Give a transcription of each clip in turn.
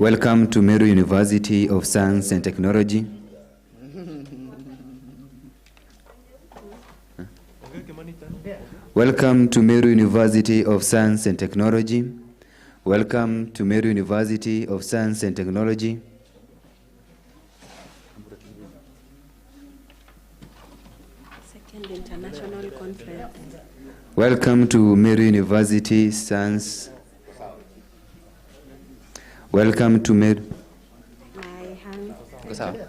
Welcome to Meru University of Science and Technology. Welcome to Meru University of Science and Technology. Welcome to Meru University of Science and Technology. Second International Conference. Welcome to Meru University Science. Welcome to Meru. My hand.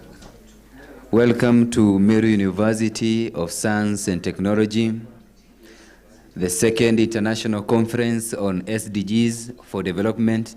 Welcome to Meru University of Science and Technology, the second International Conference on SDGs for Development.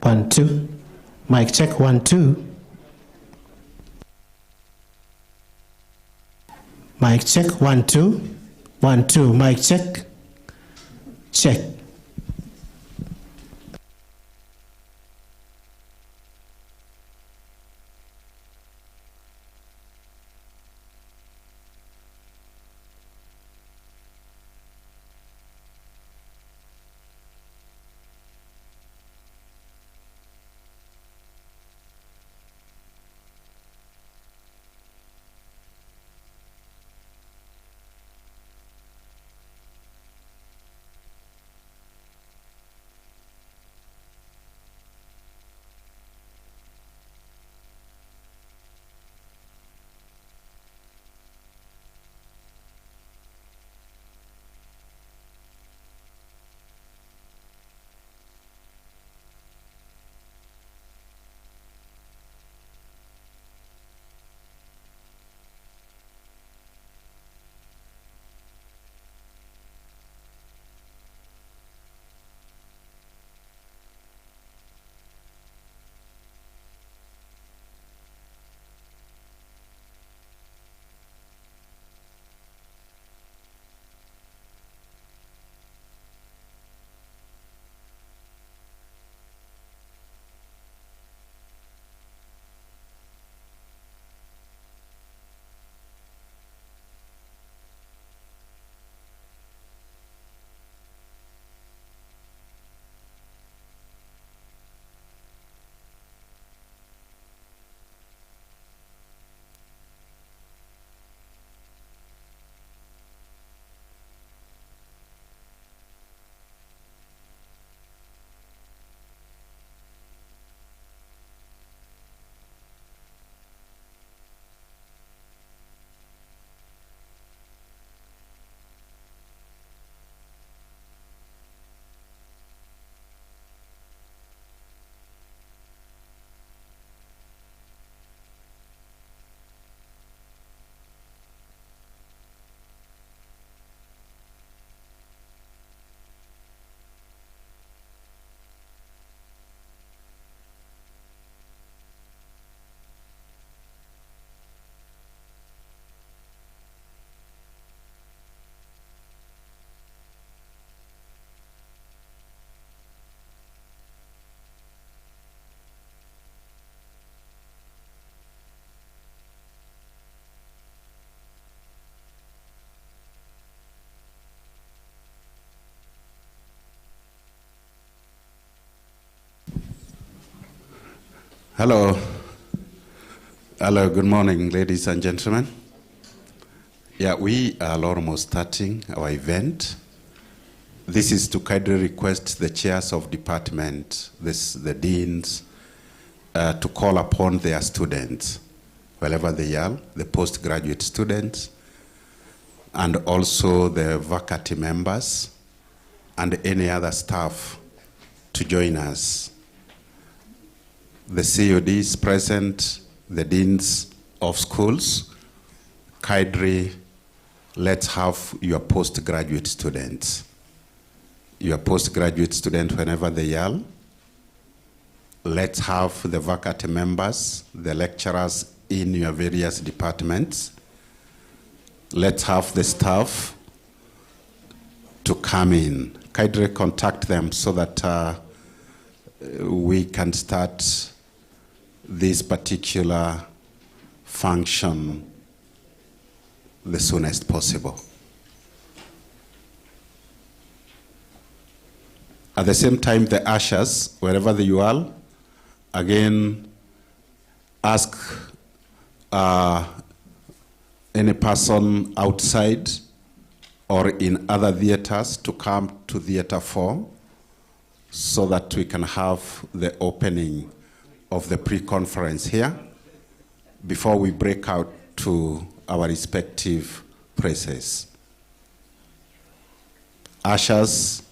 1, 2. Mic check, 1, 2. Mic check, 1, 2. 1, 2. Mic check. Check. Hello. Hello, good morning, ladies and gentlemen. Yeah, we are almost starting our event. This is to kindly request the chairs of department, the deans, to call upon their students, wherever they are, the postgraduate students, and also the faculty members, and any other staff to join us. The CODs present, the deans of schools, kindly let's have your postgraduate students. Your postgraduate students, whenever they are. Let's have the faculty members, the lecturers in your various departments. Let's have the staff to come in. Kindly contact them so that we can start this particular function the soonest possible. At the same time, the ushers, wherever you are, again, ask any person outside or in other theaters to come to Theater 4 so that we can have the opening of the pre-conference here before we break out to our respective places. Ushers,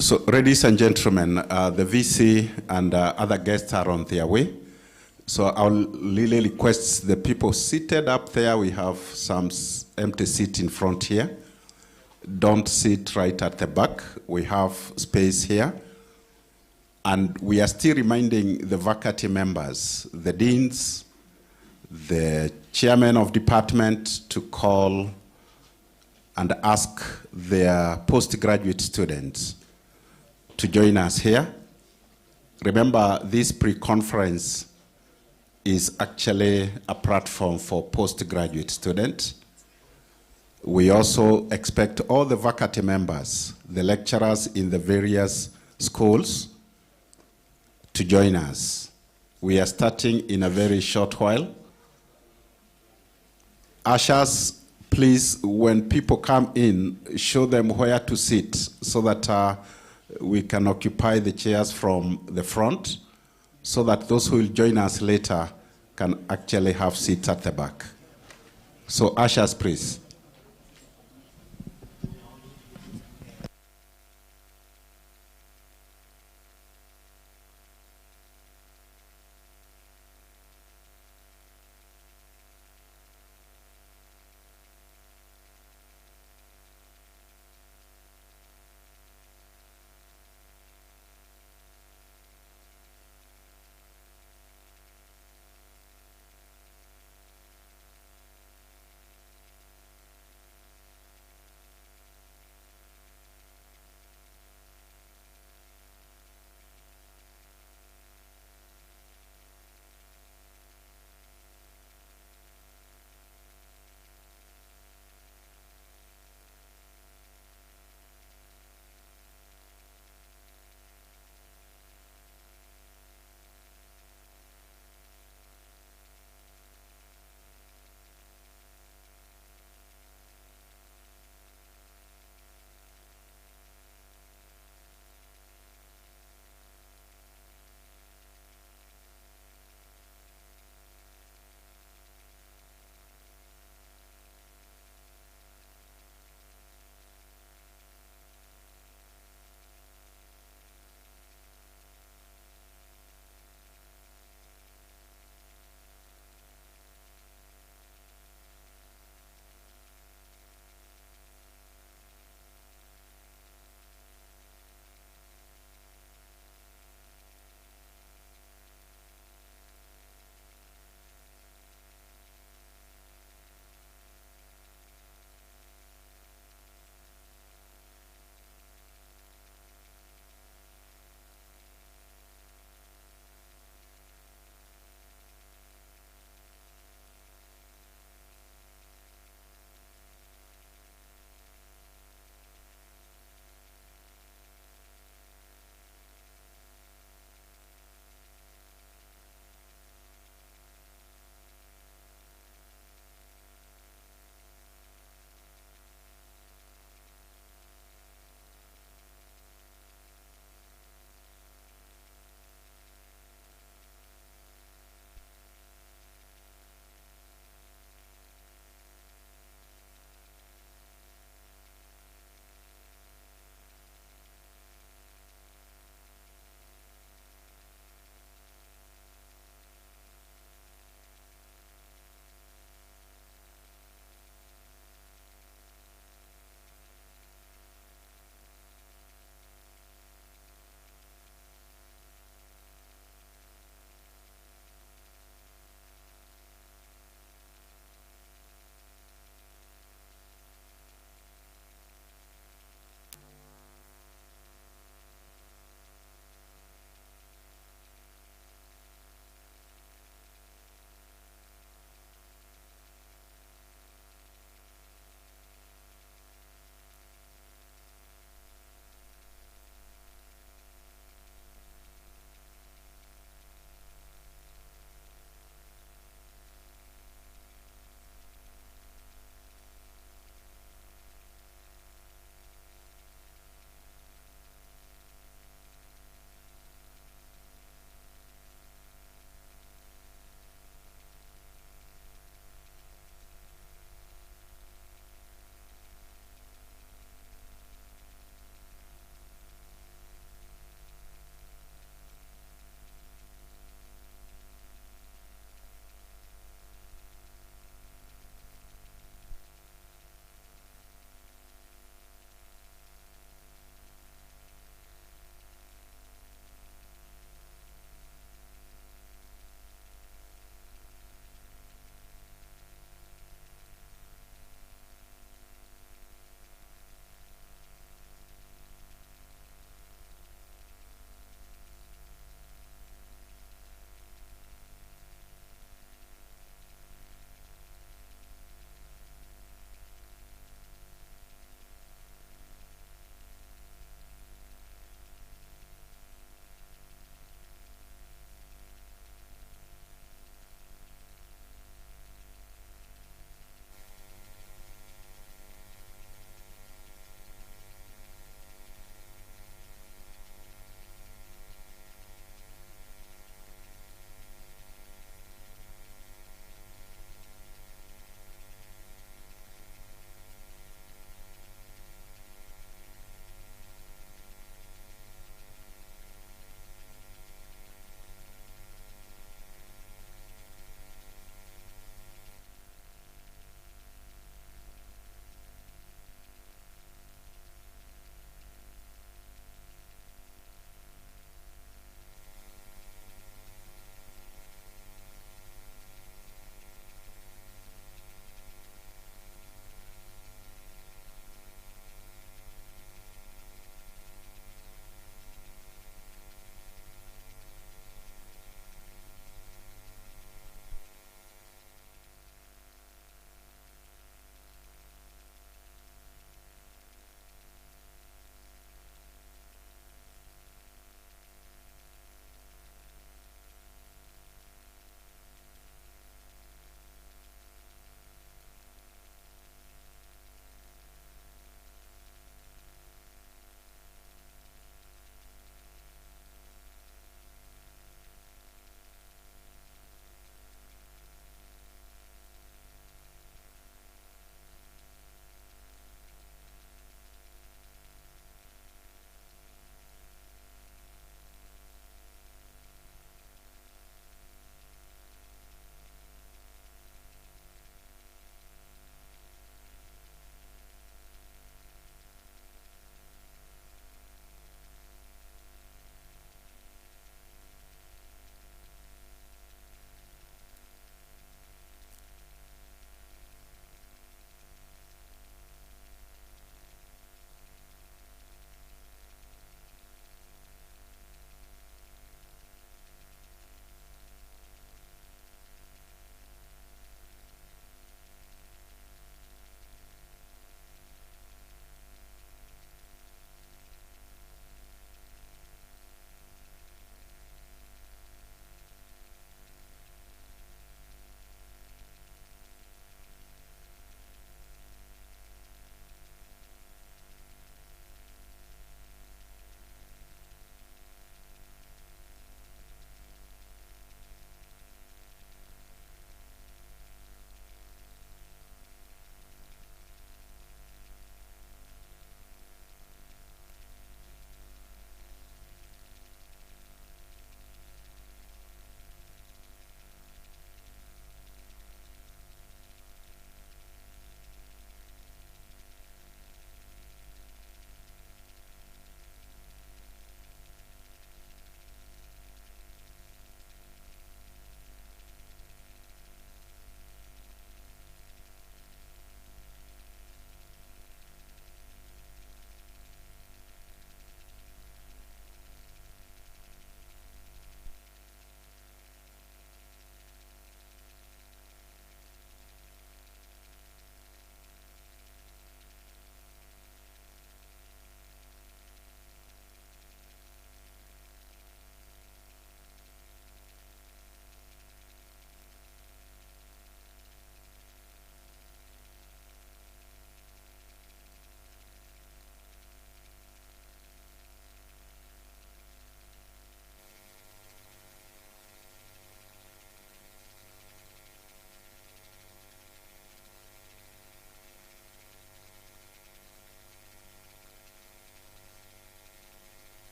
So, ladies and gentlemen, the VC and other guests are on their way. So I'll really request the people seated up there. We have some empty seat in front here. Don't sit right at the back. We have space here. And we are still reminding the faculty members, the deans, the chairman of department to call and ask their postgraduate students to join us here. Remember, this pre-conference is actually a platform for postgraduate students. We also expect all the faculty members, the lecturers in the various schools, to join us. We are starting in a very short while. Ushers, please, when people come in, show them where to sit so that we can occupy the chairs from the front, so that those who will join us later can actually have seats at the back. So ushers, please.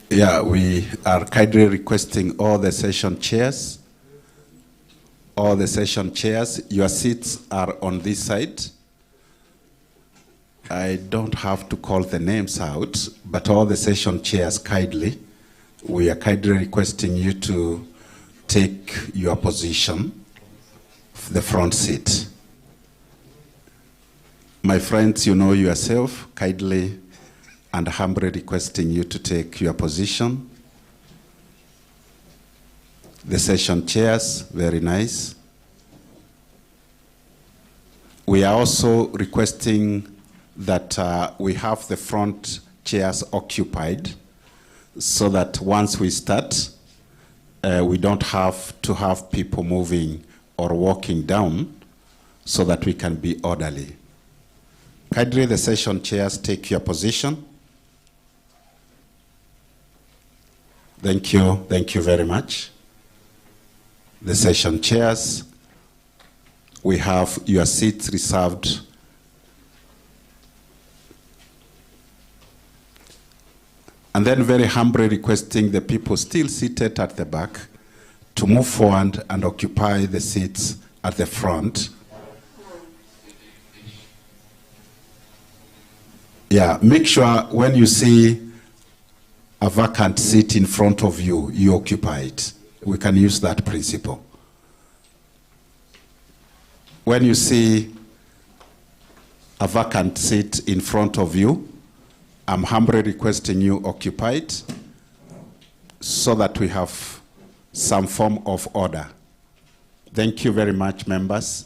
Yeah, we are kindly requesting all the session chairs. All the session chairs, your seats are on this side. I don't have to call the names out, but all the session chairs kindly, we are kindly requesting you to take your position, the front seat. My friends, you know yourself, kindly and humbly requesting you to take your position. The session chairs, very nice. We are also requesting that we have the front chairs occupied so that once we start, we don't have to have people moving or walking down so that we can be orderly. Kindly the session chairs take your position. Thank you very much. The session chairs, we have your seats reserved. And then very humbly requesting the people still seated at the back to move forward and occupy the seats at the front. Yeah, make sure when you see a vacant seat in front of you, you occupy it. We can use that principle. When you see a vacant seat in front of you, I'm humbly requesting you occupy it so that we have some form of order. Thank you very much, members.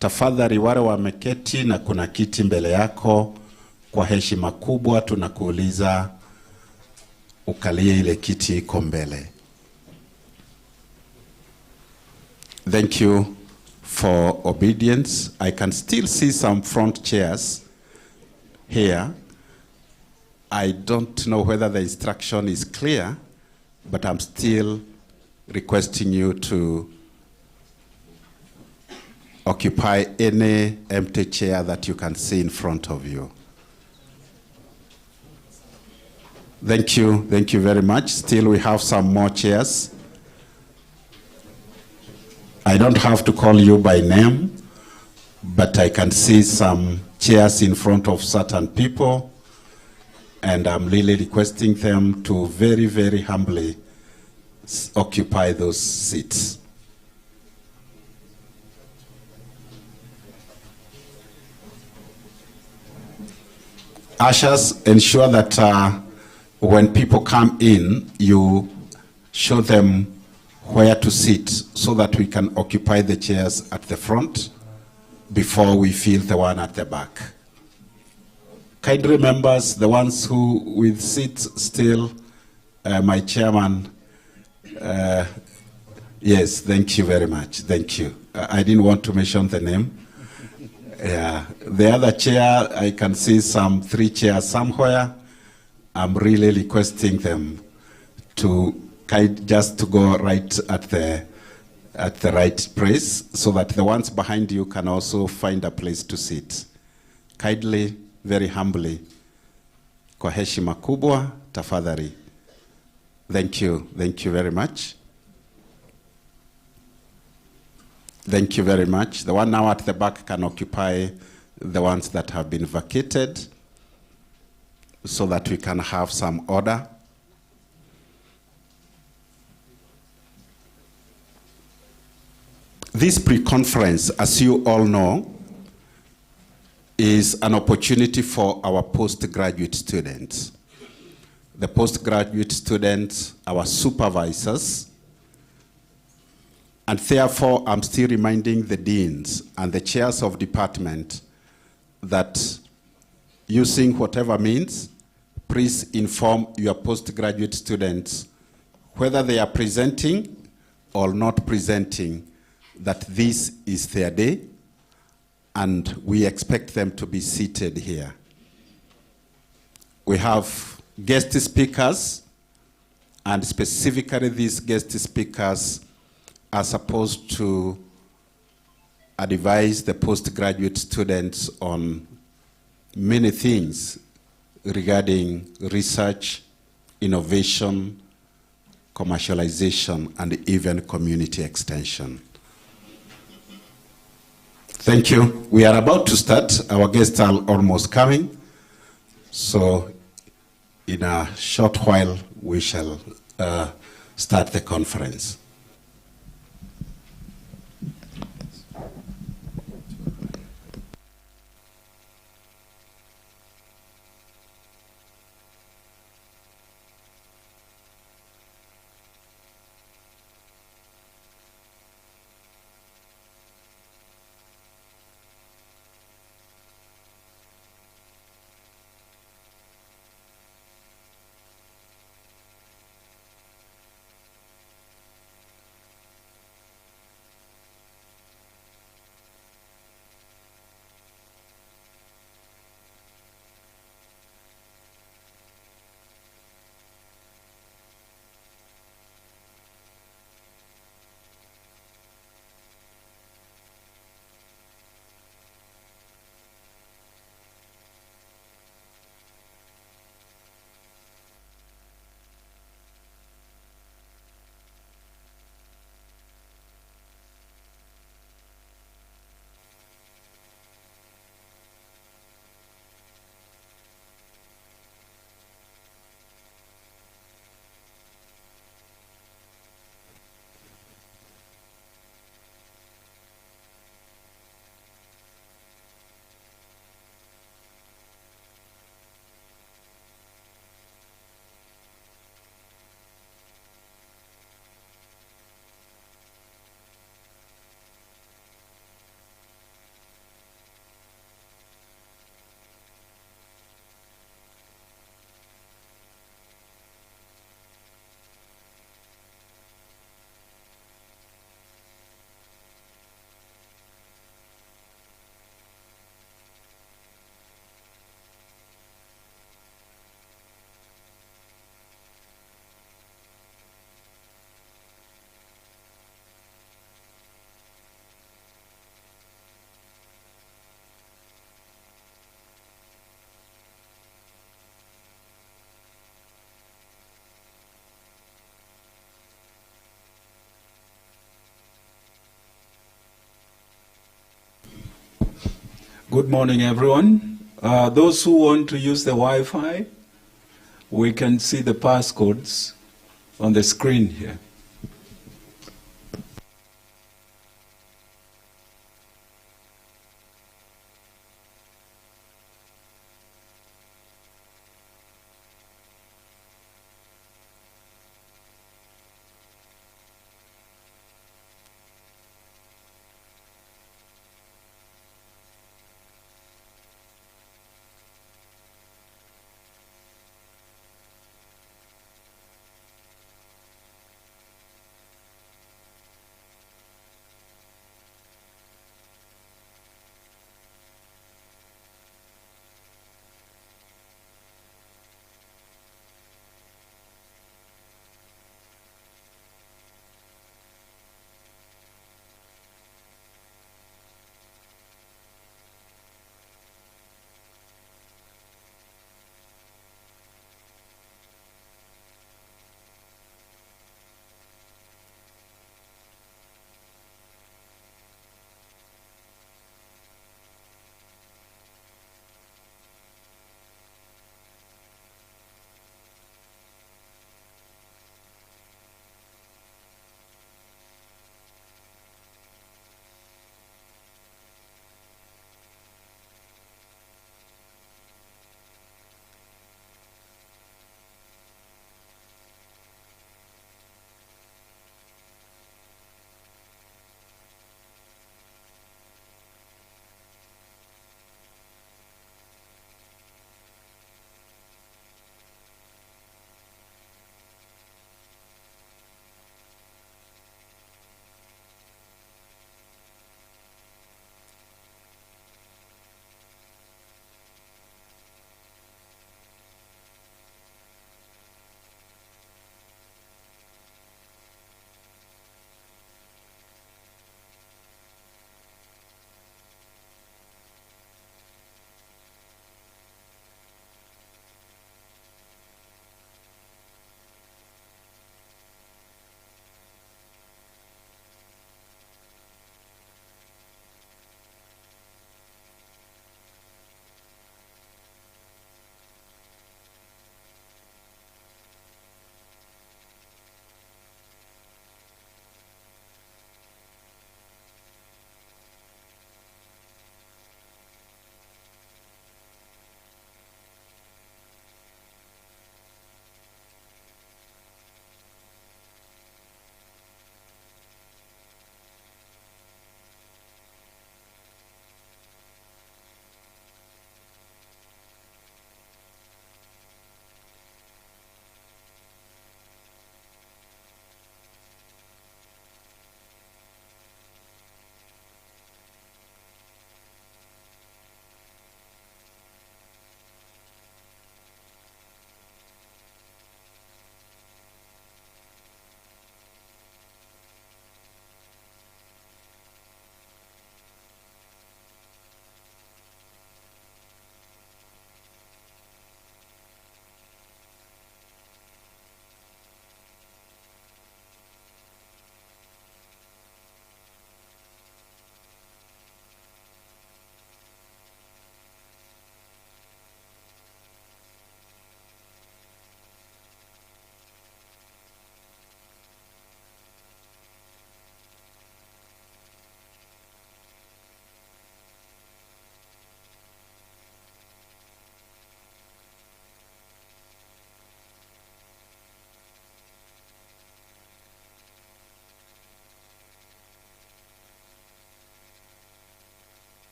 Tafadhali wale wameketi na kuna kiti mbele yako, kwa heshima kubwa tunakuuliza ukalie ile kiti iko mbele. Thank you for obedience. I can still see some front chairs here. I don't know whether the instruction is clear, but I'm still requesting you to occupy any empty chair that you can see in front of you. Thank you very much. Still we have some more chairs. I don't have to call you by name, but I can see some chairs in front of certain people, and I'm really requesting them to very, very humbly occupy those seats. Ushers, ensure that when people come in, you show them where to sit so that we can occupy the chairs at the front before we fill the one at the back. Kindly members, the ones who with seats still, my chairman, yes, thank you very much, thank you. I didn't want to mention the name. Yeah, the other chair, I can see some 3 chairs somewhere. I'm really requesting them to just to go right at the right place so that the ones behind you can also find a place to sit. Kindly, very humbly, kwa heshima kubwa, tafadhali. Thank you very much. Thank you very much. The one now at the back can occupy the ones that have been vacated so that we can have some order. This pre-conference, as you all know, is an opportunity for our postgraduate students. The postgraduate students, our supervisors, and therefore I'm still reminding the deans and the chairs of department that using whatever means, please inform your postgraduate students whether they are presenting or not presenting, that this is their day and we expect them to be seated here. We have guest speakers, and specifically these guest speakers are supposed to advise the postgraduate students on many things regarding research, innovation, commercialization, and even community extension. Thank you. We are about to start. Our guests are almost coming. So in a short while, we shall start the conference. Good morning, everyone. Those who want to use the Wi-Fi, we can see the passcodes on the screen here.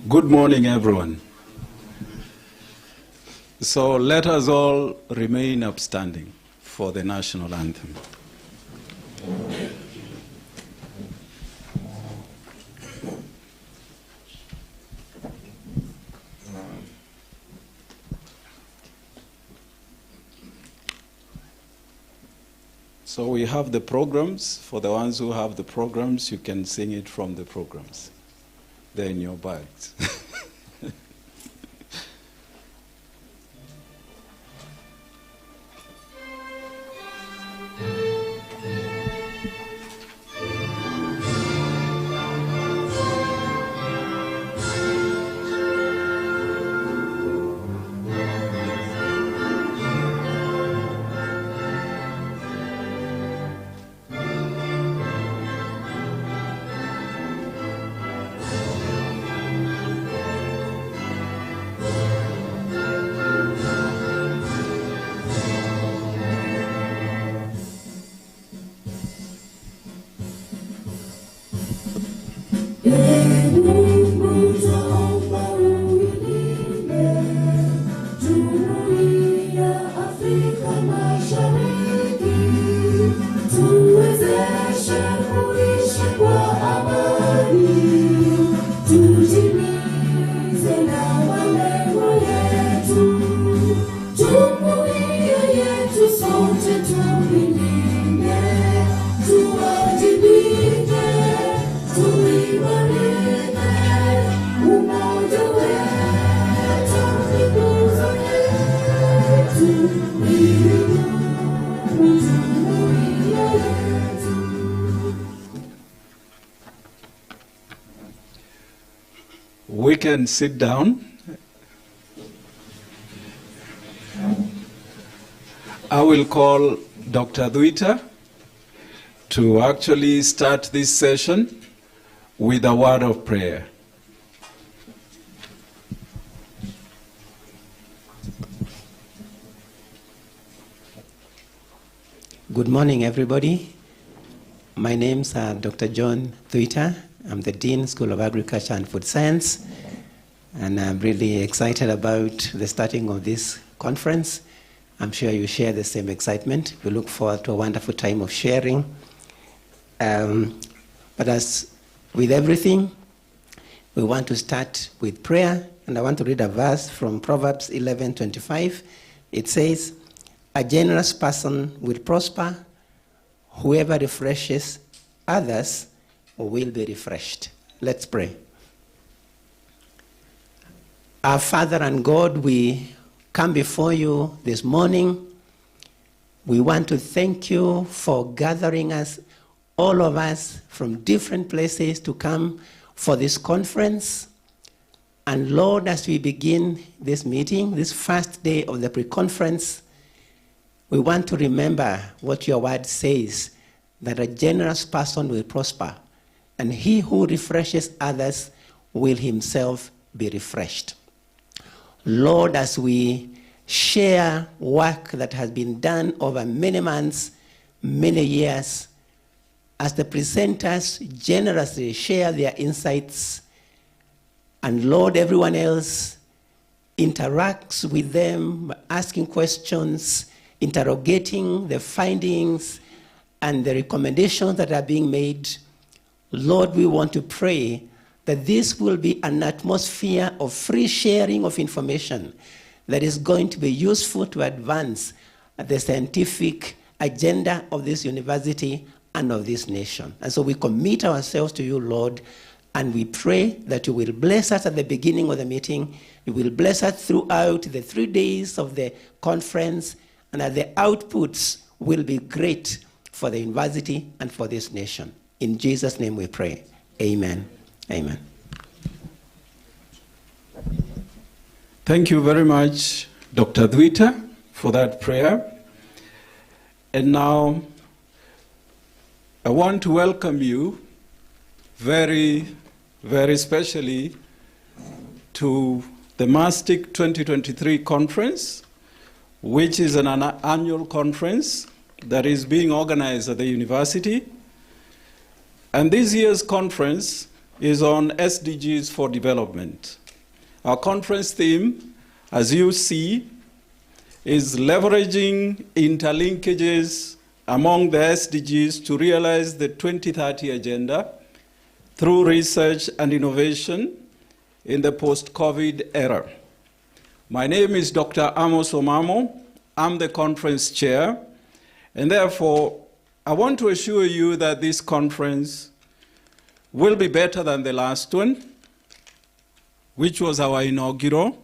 Good morning, everyone. So let us all remain upstanding for the national anthem. So we have the programs. For the ones who have the programs, you can sing it from the programs. They're in your bags. We can sit down. I will call Dr. Duita to actually start this session with a word of prayer. Good morning, everybody. My name's Dr. John Duita. I'm the Dean, School of Agriculture and Food Science, and I'm really excited about the starting of this conference. I'm sure you share the same excitement. We look forward to a wonderful time of sharing. But as with everything, we want to start with prayer, and I want to read a verse from Proverbs 11:25. It says, "A generous person will prosper. Whoever refreshes others will be refreshed." Let's pray. Our Father and God, we come before you this morning. We want to thank you for gathering us, all of us from different places, to come for this conference. And Lord, as we begin this meeting, this first day of the pre-conference, we want to remember what your word says, that a generous person will prosper, and he who refreshes others will himself be refreshed. Lord, as we share work that has been done over many months, many years, as the presenters generously share their insights, and Lord, everyone else interacts with them, asking questions, interrogating the findings and the recommendations that are being made, Lord, we want to pray that this will be an atmosphere of free sharing of information that is going to be useful to advance the scientific agenda of this university and of this nation. And so we commit ourselves to you, Lord, and we pray that you will bless us at the beginning of the meeting, you will bless us throughout the 3 days of the conference, and that the outputs will be great for the university and for this nation. In Jesus' name we pray. Amen. Amen. Thank you very much, Dr. Duita, for that prayer. And now, I want to welcome you very, very specially to the MASTIC 2023 conference, which is an annual conference that is being organized at the university. And this year's conference is on SDGs for development. Our conference theme, as you see, is leveraging interlinkages among the SDGs to realize the 2030 agenda through research and innovation in the post-COVID era. My name is Dr. Amos Omamo. I'm the conference chair, and therefore, I want to assure you that this conference will be better than the last one, which was our inaugural.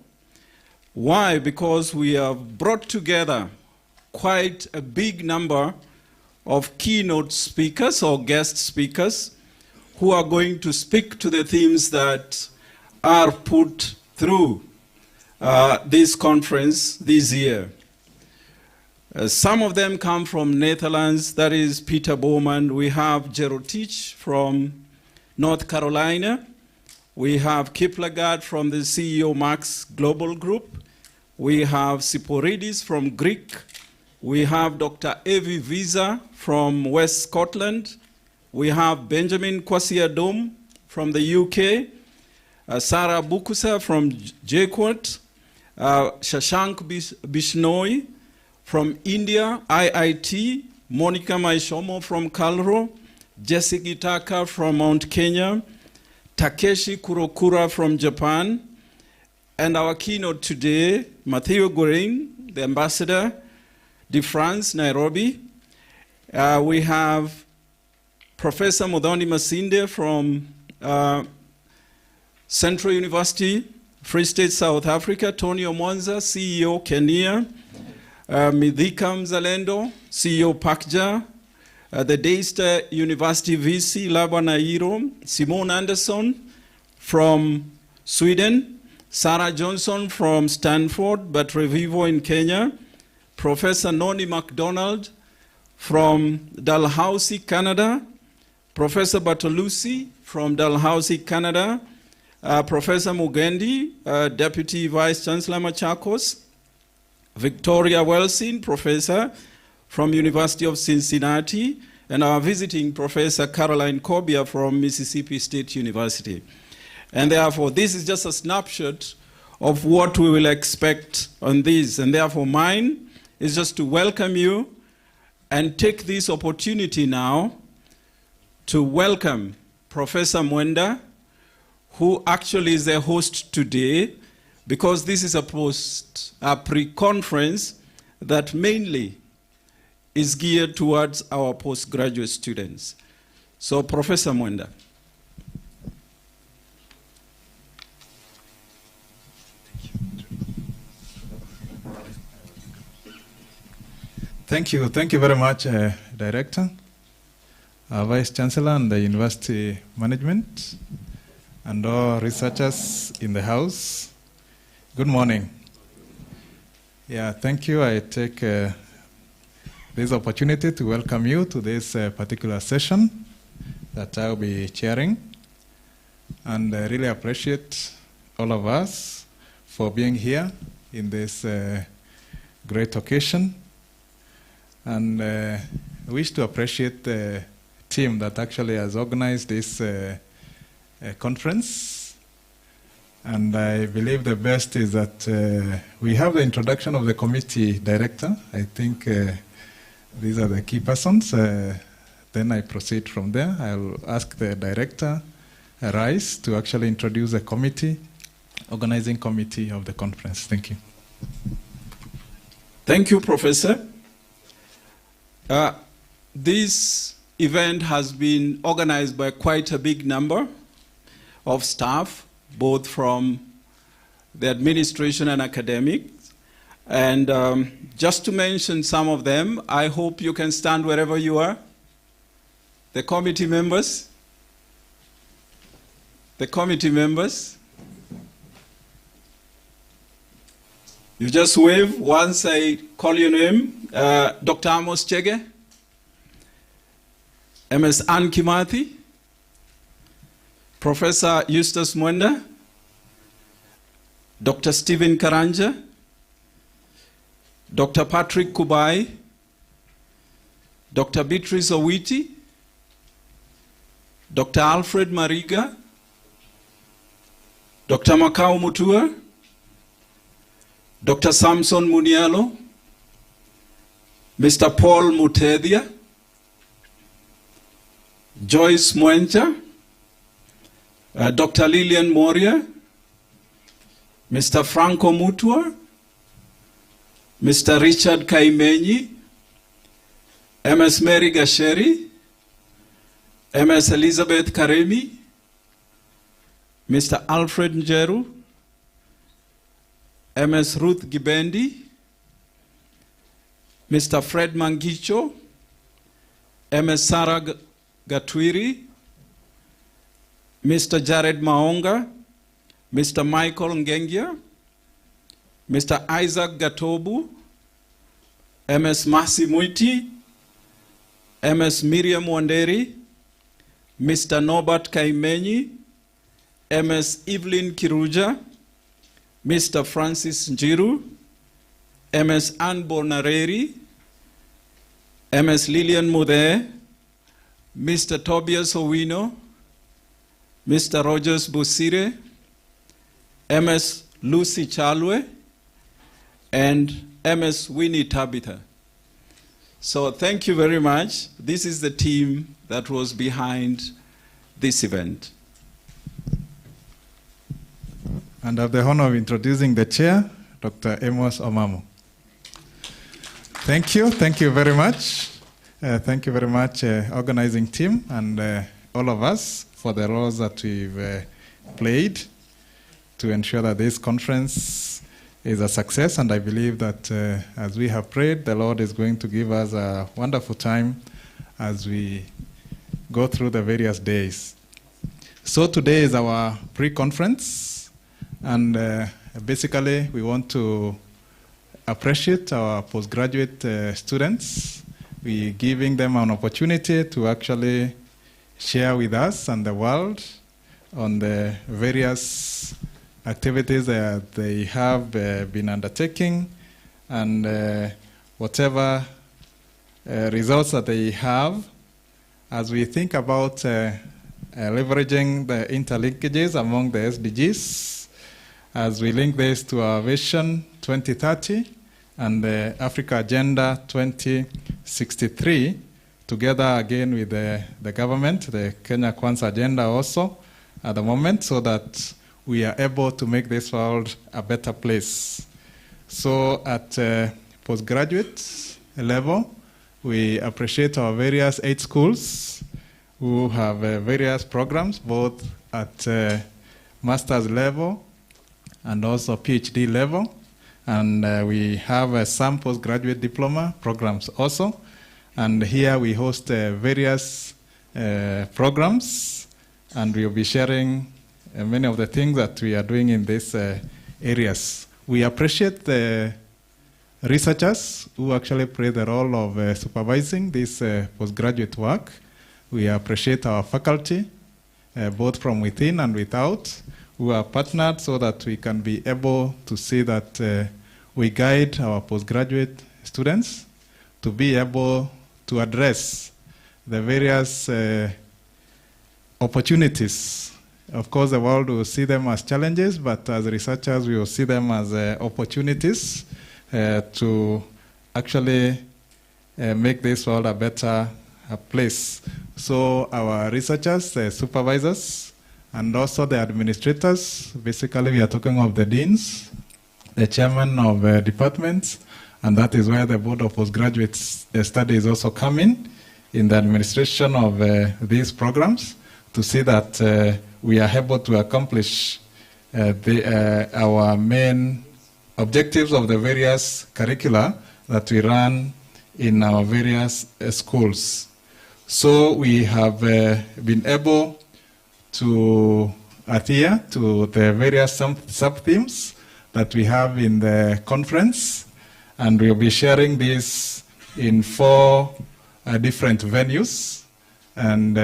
Why? Because we have brought together quite a big number of keynote speakers or guest speakers who are going to speak to the themes that are put through this conference this year. Some of them come from Netherlands, that is Peter Bowman. We have Jerotich from North Carolina. We have Kiplagat from the CEO Max Global Group. We have Siporidis from Greek. We have Dr. Evi Visa from West Scotland. We have Benjamin Kwasi-Adom from the UK. Sarah Bukusa from JQuat. Shashank Bishnoi from India, IIT, Monica Maishomo from Calro, Jessica Itaka from Mount Kenya, Takeshi Kurokura from Japan, and our keynote today, Matthew Goring, the ambassador de France, Nairobi. We have Professor Muthoni Masinde from Central University, Free State, South Africa, Tony Omonza, CEO, Kenya, Midhika Mzalendo, CEO, Pakja, the Daystar University VC, Laba Nairo, Simone Anderson from Sweden, Sarah Johnson from Stanford, but Revivo in Kenya, Professor Noni MacDonald from Dalhousie, Canada, Professor Bartolucci from Dalhousie, Canada, Professor Mugendi, Deputy Vice Chancellor Machakos, Victoria Welsing, Professor from University of Cincinnati, and our visiting Professor Caroline Kobia from Mississippi State University. And therefore, this is just a snapshot of what we will expect on this. And therefore, mine is just to welcome you and take this opportunity now to welcome Professor Mwenda, who actually is the host today, because this is a pre-conference that mainly is geared towards our postgraduate students. So, Professor Mwenda. Thank you very much, Director, Vice Chancellor, and the University Management, and all researchers in the house. Good morning. Yeah, thank you. I take this opportunity to welcome you to this particular session that I'll be chairing. And I really appreciate all of us for being here in this great occasion. And I wish to appreciate the team that actually has organized this conference. And I believe the best is that we have the introduction of the committee director. I think these are the key persons. Then I proceed from there. I'll ask the director, Rice, to actually introduce the committee, organizing committee of the conference. Thank you. Thank you, Professor. This event has been organized by quite a big number of staff, both from the administration and academics. And just to mention some of them, I hope you can stand wherever you are. The committee members. The committee members. You just wave once I call your name. Dr. Amos Chege, MS Ann Kimathi, Professor Eustace Mwenda, Dr. Stephen Karanja, Dr. Patrick Kubai, Dr. Beatrice Owiti, Dr. Alfred Mariga, Dr. Makau Mutua, Dr. Samson Munialo, Mr. Paul Mutedia, Joyce Mwencha, Dr. Lillian Moria, Mr. Franco Mutua, Mr. Richard Kaimenyi, MS Mary Gasheri, MS Elizabeth Karemi, Mr. Alfred Njeru, MS Ruth Gibendi, Mr. Fred Mangicho, MS Sarah Gatwiri, Mr. Jared Maonga, Mr. Michael Ngengia, Mr. Isaac Gatobu, MS Masi Muiti, MS Miriam Wanderi, Mr. Norbert Kaimenyi, MS Evelyn Kiruja, Mr. Francis Njiru, MS Ann Bonareri, MS Lillian Mude, Mr. Tobias Owino, Mr. Rogers Busire, MS Lucy Chalwe, and MS Winnie Tabitha. So thank you very much. This is the team that was behind this event. And I have the honor of introducing the chair, Dr. Amos Omamo. Thank you very much. Thank you very much, organizing team and all of us for the roles that we've played to ensure that this conference is a success. And I believe that as we have prayed, the Lord is going to give us a wonderful time as we go through the various days. So today is our pre-conference, and basically we want to appreciate our postgraduate students. We're giving them an opportunity to actually share with us and the world on the various activities that they have been undertaking, and whatever results that they have as we think about leveraging the interlinkages among the SDGs, as we link this to our Vision 2030 and the Africa Agenda 2063, together again with the government, the Kenya Kwanza Agenda also at the moment, so that we are able to make this world a better place. So at postgraduate level, we appreciate our various 8 schools who have various programs, both at master's level and also PhD level. And we have some postgraduate diploma programs also. And here we host various programs, and we'll be sharing many of the things that we are doing in these areas. We appreciate the researchers who actually play the role of supervising this postgraduate work. We appreciate our faculty, both from within and without, who are partnered so that we can be able to see that we guide our postgraduate students to be able to address the various opportunities. Of course, the world will see them as challenges, but as researchers, we will see them as opportunities to actually make this world a better place. So our researchers, the supervisors, and also the administrators, basically we are talking of the deans, the chairman of departments, and that is where the Board of Postgraduate Studies also come in the administration of these programs, to see that we are able to accomplish our main objectives of the various curricula that we run in our various schools. So we have been able to adhere to the various sub-themes that we have in the conference, and we'll be sharing this in 4 different venues, and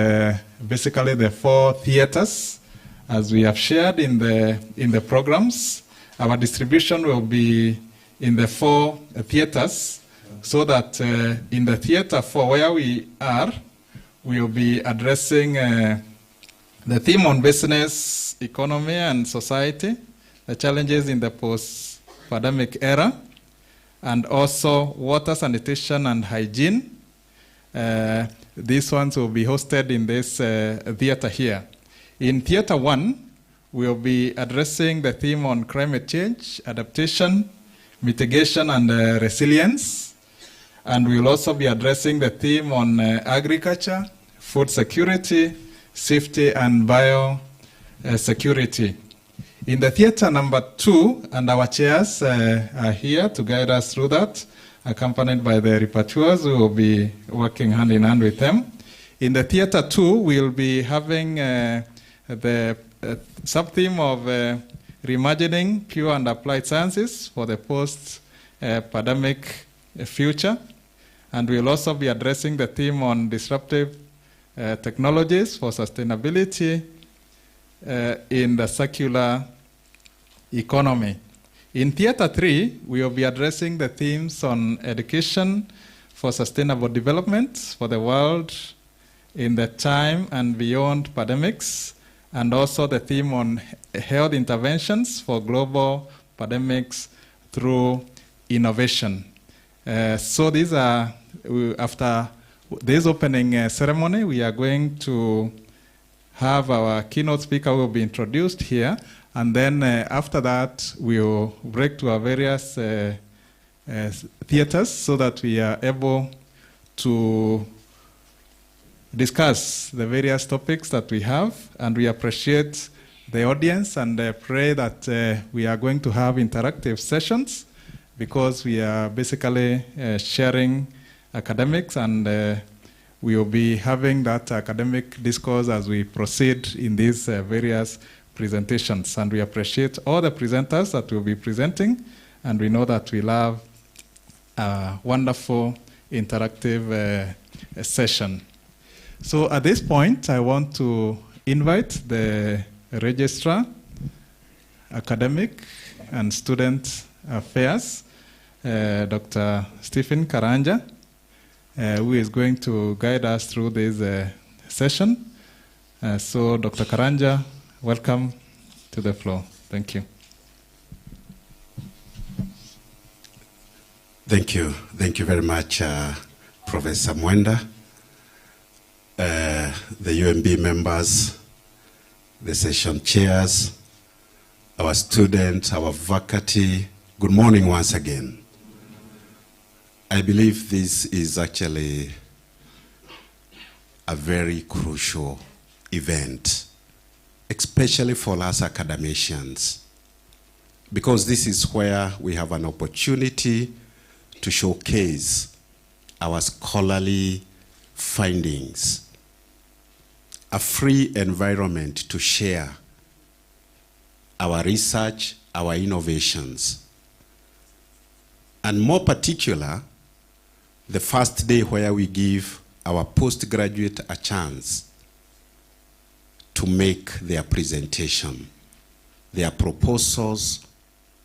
basically the 4 theaters, as we have shared in the programs. Our distribution will be in the 4 theaters, so that in the theater 4 where we are, we'll be addressing The theme on business, economy, and society, the challenges in the post-pandemic era, and also water, sanitation, and hygiene. These ones will be hosted in this theater here. In Theater 1, we'll be addressing the theme on climate change, adaptation, mitigation, and resilience. And we'll also be addressing the theme on agriculture, food security, safety, and biosecurity. In the theater number 2, and our chairs are here to guide us through that, accompanied by the rapporteurs who will be working hand in hand with them. In the theater 2, we'll be having the sub-theme of reimagining pure and applied sciences for the post-pandemic future. And we'll also be addressing the theme on disruptive technologies for sustainability in the circular economy. In Theater 3, we will be addressing the themes on education for sustainable development for the world in the time and beyond pandemics, and also the theme on health interventions for global pandemics through innovation. So these are, after this opening ceremony, we are going to have our keynote speaker will be introduced here, and then after that, we'll break to our various theaters so that we are able to discuss the various topics that we have, and we appreciate the audience and pray that we are going to have interactive sessions, because we are basically sharing academics, and we will be having that academic discourse as we proceed in these various presentations. And we appreciate all the presenters that will be presenting, and we know that we'll have a wonderful interactive session. So at this point, I want to invite the Registrar, Academic and Student Affairs, Dr. Stephen Karanja, who is going to guide us through this session. So Dr. Karanja, welcome to the floor. Thank you. Thank you. Thank you very much, Professor Mwenda, the UMB members, the session chairs, our students, our faculty. Good morning once again. I believe this is actually a very crucial event, especially for us academicians, because this is where we have an opportunity to showcase our scholarly findings, a free environment to share our research, our innovations, and more particular, the first day where we give our postgraduate a chance to make their presentation, their proposals,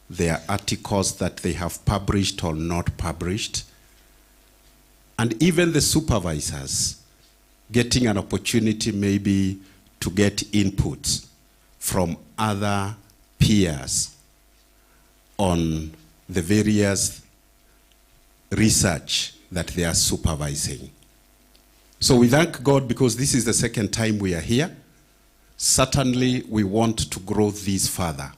their articles that they have published or not published, and even the supervisors getting an opportunity maybe to get inputs from other peers on the various research that they are supervising. So we thank God because this is the second time we are here. Certainly we want to grow this further.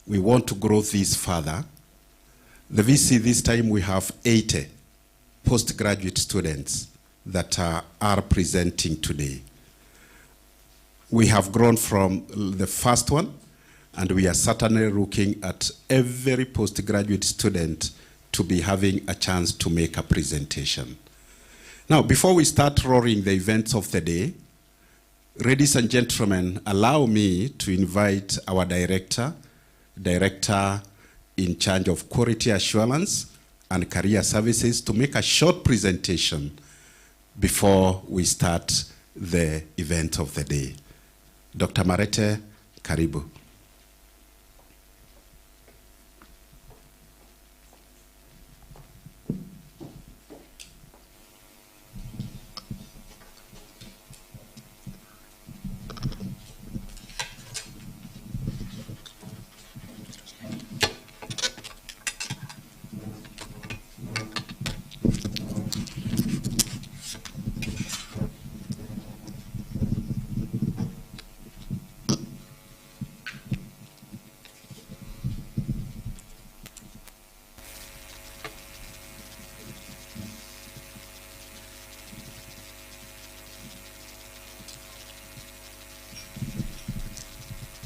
We want to grow this further. The VC this time we have 80 postgraduate students that are presenting today. We have grown from the first one, and we are certainly looking at every postgraduate student to be having a chance to make a presentation. Now, before we start roaring the events of the day, ladies and gentlemen, allow me to invite our director in charge of quality assurance and career services to make a short presentation before we start the event of the day. Dr. Marete, karibu.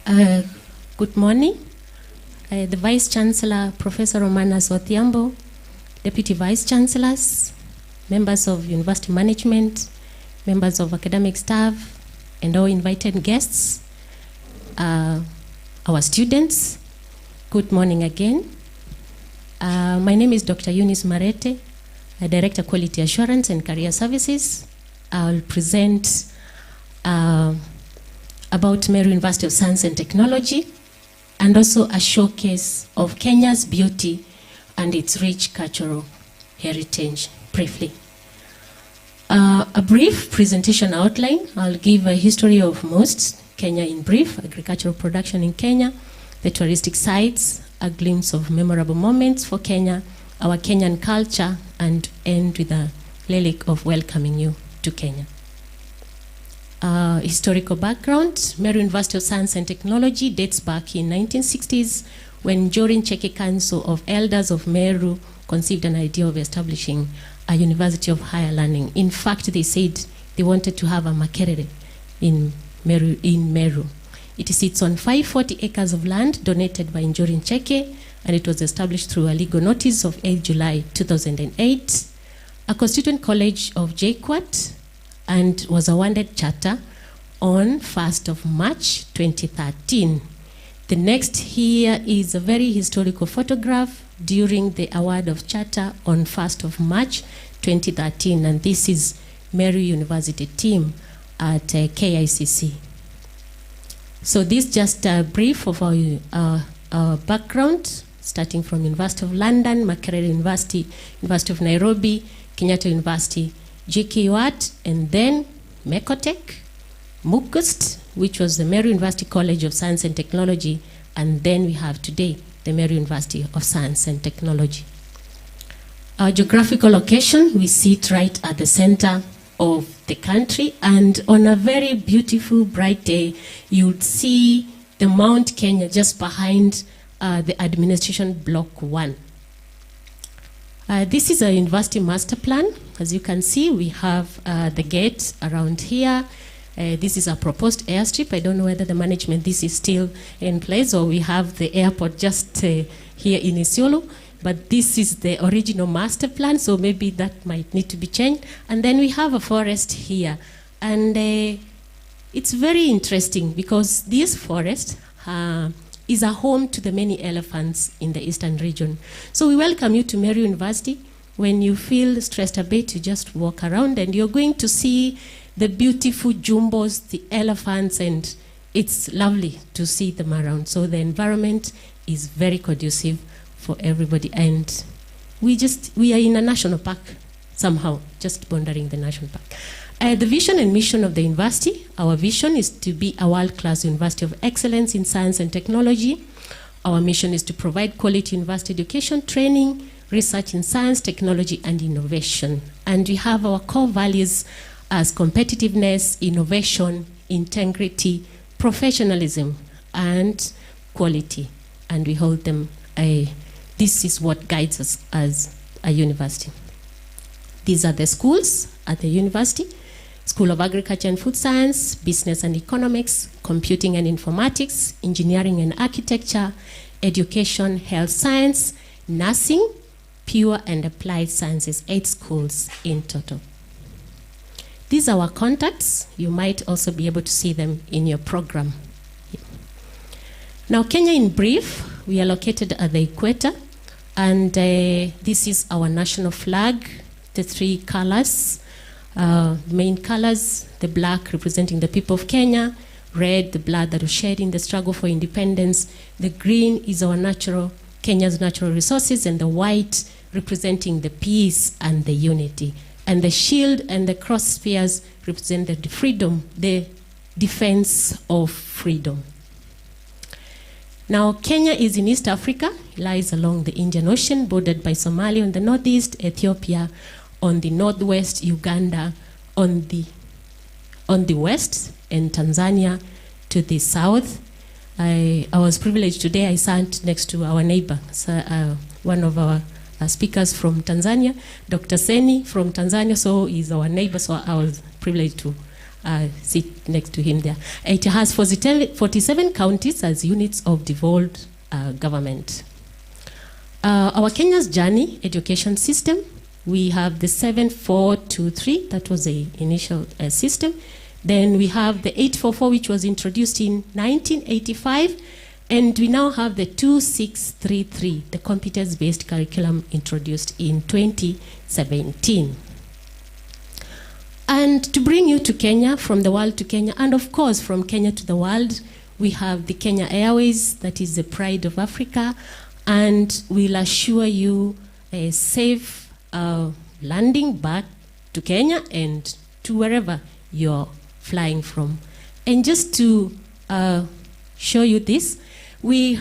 Good morning. The Vice Chancellor, Professor Romana Swathiambo, Deputy Vice Chancellors, members of University Management, members of academic staff, and all invited guests, our students, good morning again. My name is Dr. Eunice Marete, Director Quality Assurance and Career Services. I'll present about Meru University of Science and Technology, and also a showcase of Kenya's beauty and its rich cultural heritage, briefly. A brief presentation outline. I'll give a history of most, Kenya in brief, agricultural production in Kenya, the touristic sites, a glimpse of memorable moments for Kenya, our Kenyan culture, and end with a lyric of welcoming you to Kenya. Historical background. Meru University of Science and Technology dates back in 1960s when Jorin Cheke Council of Elders of Meru conceived an idea of establishing a university of higher learning. In fact, they said they wanted to have a Makerere in Meru. It sits on 540 acres of land donated by Jorin Cheke, and it was established through a legal notice of 8 July 2008. A constituent college of JKUAT, and was awarded charter on 1st of March 2013. The next here is a very historical photograph during the award of charter on 1st of March 2013, and this is Meru University team at KICC. So this is just a brief of our background, starting from University of London, Makerere University, University of Nairobi, Kenyatta University, JKUAT, and then Mecotech, MUCUST, which was the Meru University College of Science and Technology, and then we have today the Meru University of Science and Technology. Our geographical location, we sit right at the center of the country, and on a very beautiful, bright day, you would see the Mount Kenya just behind the administration block 1. This is a university master plan. As you can see, we have the gate around here. This is a proposed airstrip. I don't know whether the management, this is still in place, or we have the airport just here in Isiolo. But this is the original master plan, so maybe that might need to be changed. And then we have a forest here. And it's very interesting because this forest is a home to the many elephants in the eastern region. So we welcome you to Meru University. When you feel stressed a bit, you just walk around and you're going to see the beautiful jumbos, the elephants, and it's lovely to see them around. So the environment is very conducive for everybody. And we are in a national park somehow, just pondering the national park. The vision and mission of the university, our vision is to be a world-class university of excellence in science and technology. Our mission is to provide quality university education, training, research in science, technology, and innovation. And we have our core values as competitiveness, innovation, integrity, professionalism, and quality. And we hold them, this is what guides us as a university. These are the schools at the university. School of Agriculture and Food Science, Business and Economics, Computing and Informatics, Engineering and Architecture, Education, Health Science, Nursing, Pure and Applied Sciences, 8 schools in total. These are our contacts. You might also be able to see them in your program. Now, Kenya in brief, we are located at the equator, and this is our national flag, the 3 colors. Main colors, the black representing the people of Kenya, red, the blood that was shed in the struggle for independence, the green is our Kenya's natural resources, and the white representing the peace and the unity. And the shield and the cross spears represent the freedom, the defense of freedom. Now, Kenya is in East Africa, lies along the Indian Ocean, bordered by Somalia on the northeast, Ethiopia on the northwest, Uganda on the west, and Tanzania to the south. I was privileged today, I sat next to our neighbor, one of our speakers from Tanzania, Dr. Seni from Tanzania, so he's our neighbor, so I was privileged to sit next to him there. It has 47 counties as units of devolved government. Our Kenya's journey education system, we have the 7423, that was the initial system. Then we have the 844, which was introduced in 1985. And we now have the 2633, the competence-based curriculum introduced in 2017. And to bring you to Kenya, from the world to Kenya, and of course from Kenya to the world, we have the Kenya Airways, that is the pride of Africa, and we'll assure you a safe landing back to Kenya and to wherever you're flying from. And just to show you this, we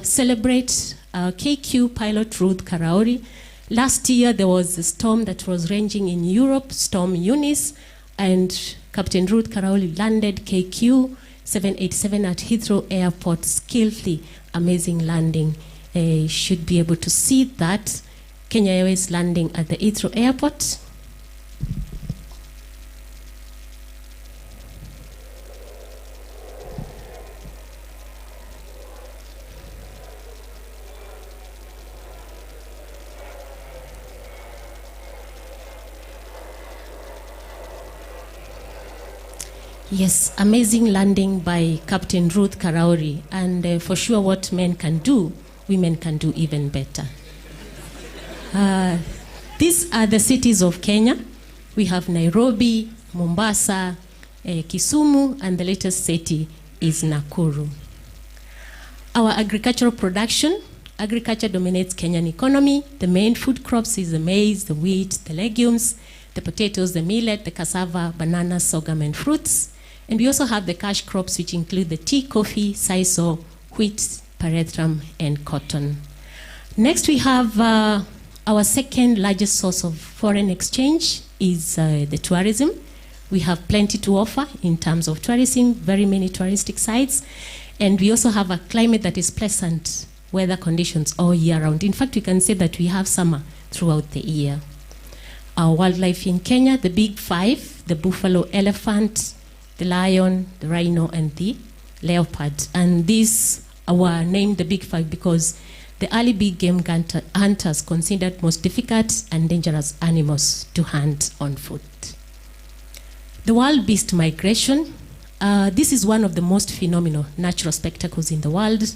celebrate KQ pilot Ruth Karauri. Last year there was a storm that was ranging in Europe, Storm Eunice, and Captain Ruth Karauri landed KQ 787 at Heathrow Airport, skillfully, amazing landing. Should be able to see that Kenya Airways landing at the Heathrow Airport. Yes, amazing landing by Captain Ruth Karauri. And for sure what men can do, women can do even better. These are the cities of Kenya. We have Nairobi, Mombasa, Kisumu, and the latest city is Nakuru. Our agricultural production, agriculture dominates Kenyan economy. The main food crops is the maize, the wheat, the legumes, the potatoes, the millet, the cassava, bananas, sorghum, and fruits. And we also have the cash crops, which include the tea, coffee, sisal, wheat, pyrethrum, and cotton. Next, we have our second largest source of foreign exchange is the tourism. We have plenty to offer in terms of tourism, very many touristic sites. And we also have a climate that is pleasant, weather conditions all year round. In fact, we can say that we have summer throughout the year. Our wildlife in Kenya, the big five, the buffalo, elephant, the lion, the rhino, and the leopard. And these were named the big five because the early big game hunters considered most difficult and dangerous animals to hunt on foot. The wild beast migration. This is one of the most phenomenal natural spectacles in the world.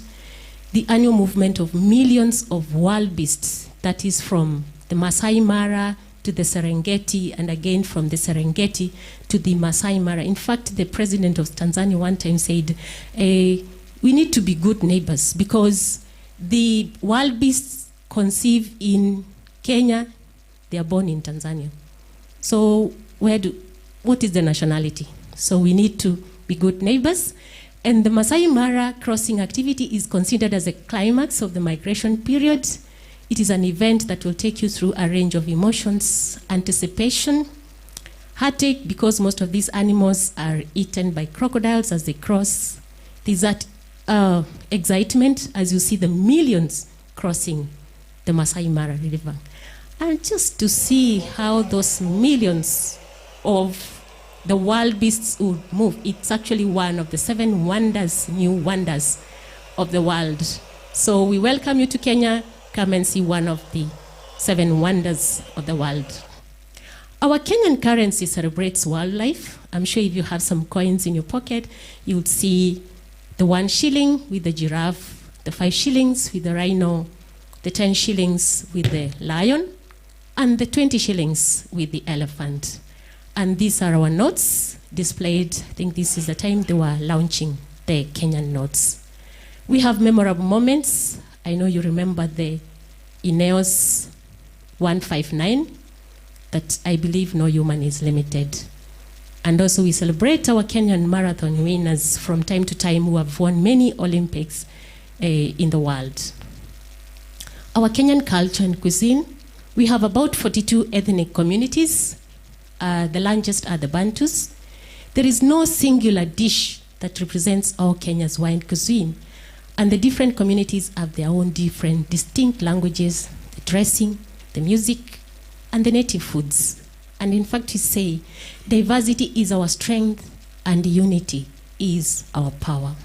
The annual movement of millions of wild beasts, that is from the Masai Mara to the Serengeti, and again from the Serengeti to the Masai Mara. In fact, the president of Tanzania one time said, we need to be good neighbors because the wild beasts conceive in Kenya, they are born in Tanzania. So what is the nationality? So we need to be good neighbors. And the Masai Mara crossing activity is considered as a climax of the migration period. It is an event that will take you through a range of emotions, anticipation, heartache, because most of these animals are eaten by crocodiles as they cross. There's that excitement as you see the millions crossing the Masai Mara River. And just to see how those millions of the wild beasts would move, it's actually one of the 7 wonders, new wonders of the world. So we welcome you to Kenya. Come and see one of the 7 wonders of the world. Our Kenyan currency celebrates wildlife. I'm sure if you have some coins in your pocket, you would see the 1 shilling with the giraffe, the 5 shillings with the rhino, the 10 shillings with the lion, and the 20 shillings with the elephant. And these are our notes displayed. I think this is the time they were launching the Kenyan notes. We have memorable moments. I know you remember the INEOS 159, that I believe no human is limited. And also we celebrate our Kenyan marathon winners from time to time who have won many Olympics in the world. Our Kenyan culture and cuisine, we have about 42 ethnic communities. The largest are the Bantus. There is no singular dish that represents all Kenya's wine cuisine. And the different communities have their own different distinct languages, the dressing, the music, and the native foods. And in fact, we say, diversity is our strength and unity is our power.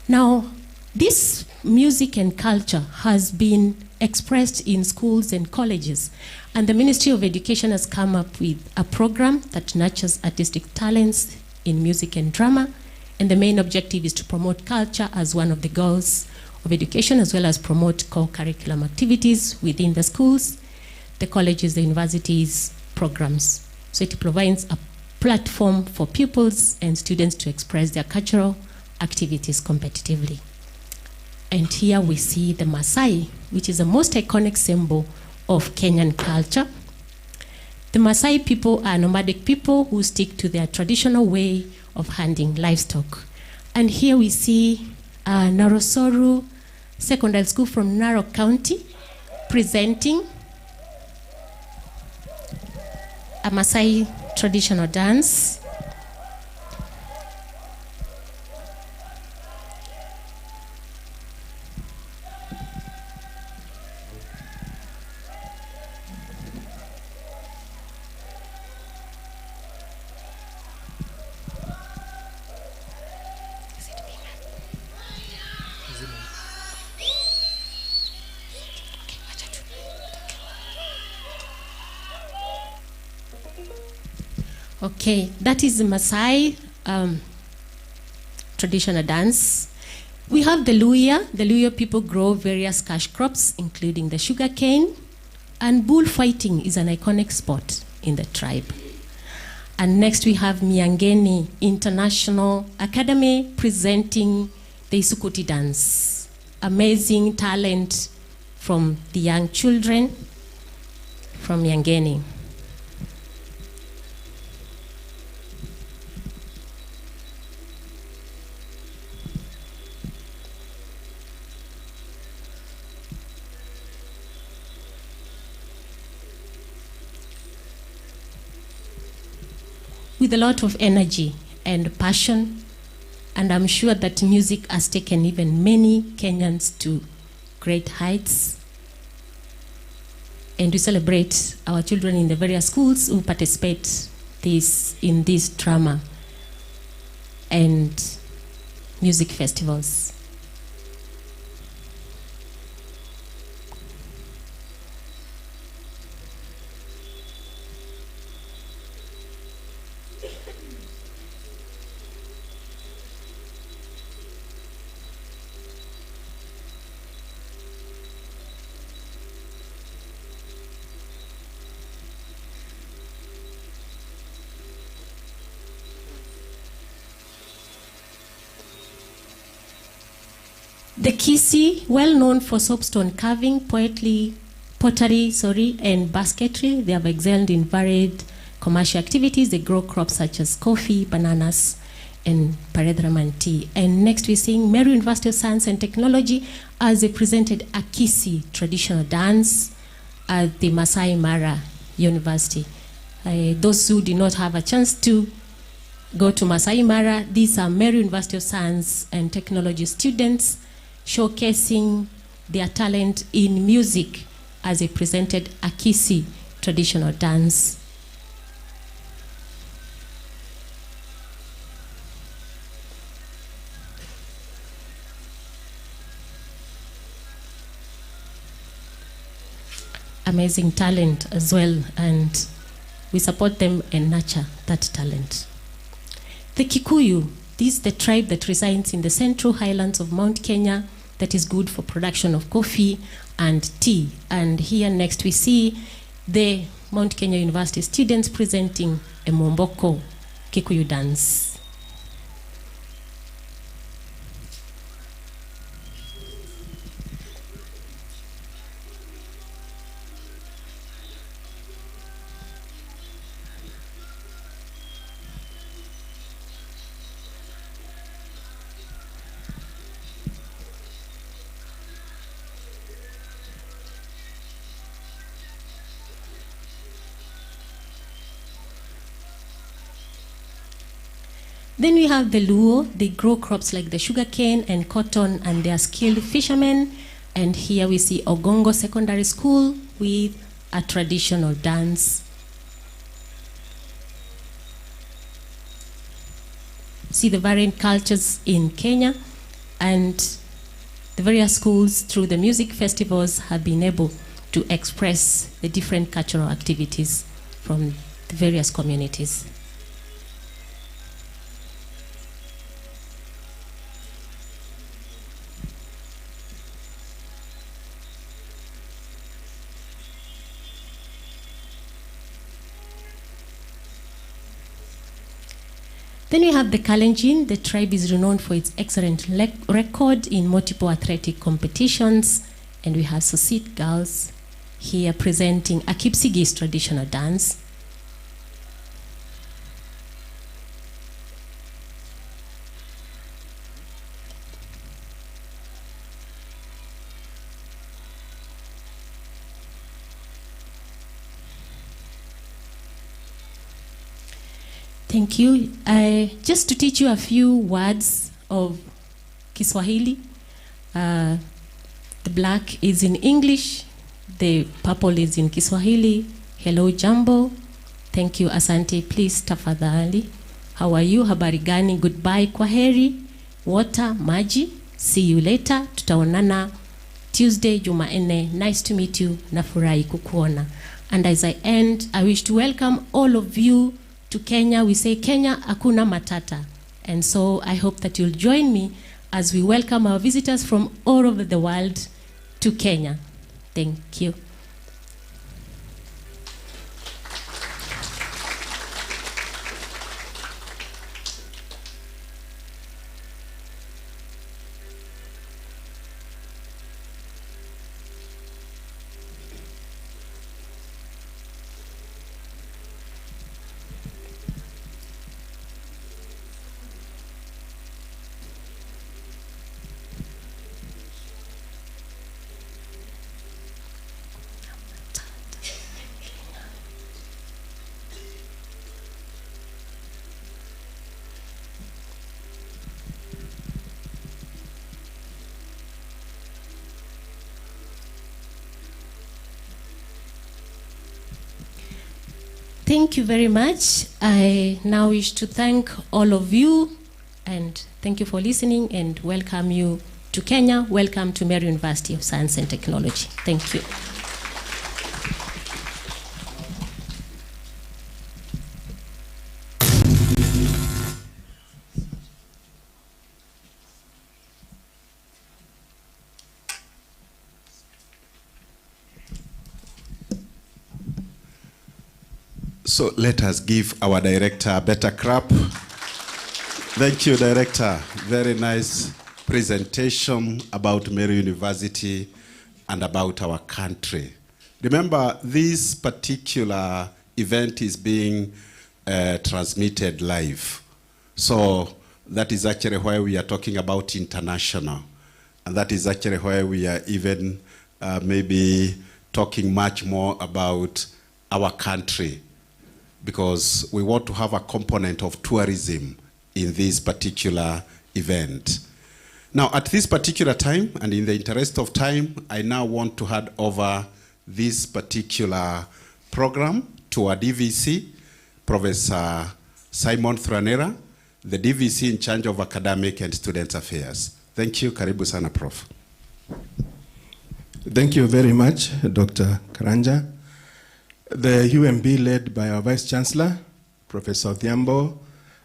Now, this music and culture has been expressed in schools and colleges, and the Ministry of Education has come up with a program that nurtures artistic talents in music and drama, and the main objective is to promote culture as one of the goals of education, as well as promote core curriculum activities within the schools, the colleges, the universities, programs. So it provides a platform for pupils and students to express their cultural activities competitively. And here we see the Maasai, which is the most iconic symbol of Kenyan culture. The Maasai people are nomadic people who stick to their traditional way of handling livestock. And here we see Narosoru Secondary School from Narok County presenting a Maasai traditional dance. Okay, that is the Maasai traditional dance. We have the Luhya. The Luhya people grow various cash crops, including the sugarcane, and bullfighting is an iconic sport in the tribe. And next we have Miangeni International Academy presenting the Isukuti dance. Amazing talent from the young children from Miangeni. With a lot of energy and passion, and I'm sure that music has taken even many Kenyans to great heights. And we celebrate our children in the various schools who participate in this drama and music festivals. The Kisii, well known for soapstone carving, pottery, and basketry. They have excelled in varied commercial activities. They grow crops such as coffee, bananas, and paredram tea. And next we're seeing Meru University of Science and Technology as they presented a Kisii traditional dance at the Masai Mara University. Those who did not have a chance to go to Masai Mara, these are Meru University of Science and Technology students showcasing their talent in music as they presented a Kisii traditional dance. Amazing talent as well, and we support them and nurture that talent. The Kikuyu, this is the tribe that resides in the central highlands of Mount Kenya that is good for production of coffee and tea. And here next we see the Mount Kenya University students presenting a Momboko Kikuyu dance. Then we have the Luo. They grow crops like the sugarcane and cotton, and they are skilled fishermen. And here we see Ogongo Secondary School with a traditional dance. see the varied cultures in Kenya, and the various schools through the music festivals have been able to express the different cultural activities from the various communities. Then we have the Kalenjin. The tribe is renowned for its excellent record in multiple athletic competitions. And we have Susit girls here presenting a Kipsigis traditional dance. Thank you. Just to teach you a few words of Kiswahili. The black is in English, the purple is in Kiswahili. Hello, jambo. Thank you, asante, please, tafadhali. How are you? Habari gani? Goodbye, kwaheri. Water, maji. See you later. Tutaonana Tuesday, Jumanne. Nice to meet you. Nafurahi kukuona. And as I end, I wish to welcome all of you to Kenya. We say Kenya hakuna matata. And so I hope that you'll join me as we welcome our visitors from all over the world to Kenya. Thank you. Thank you very much. I now wish to thank all of you and thank you for listening and welcome you to Kenya. Welcome to Meru University of Science and Technology. Thank you. So let us give our director a better clap. Thank you, director. Very nice presentation about Meru University and about our country. Remember, this particular event is being transmitted live. So that is actually why we are talking about international. And that is actually why we are even maybe talking much more about our country, because we want to have a component of tourism in this particular event. Now, at this particular time, and in the interest of time, I now want to hand over this particular program to our DVC, Professor Simon Thranera, the DVC in charge of academic and student affairs. Thank you. Karibu sana, Prof. Thank you very much, Dr. Karanja. The UMB led by our Vice Chancellor, Professor Odhiambo,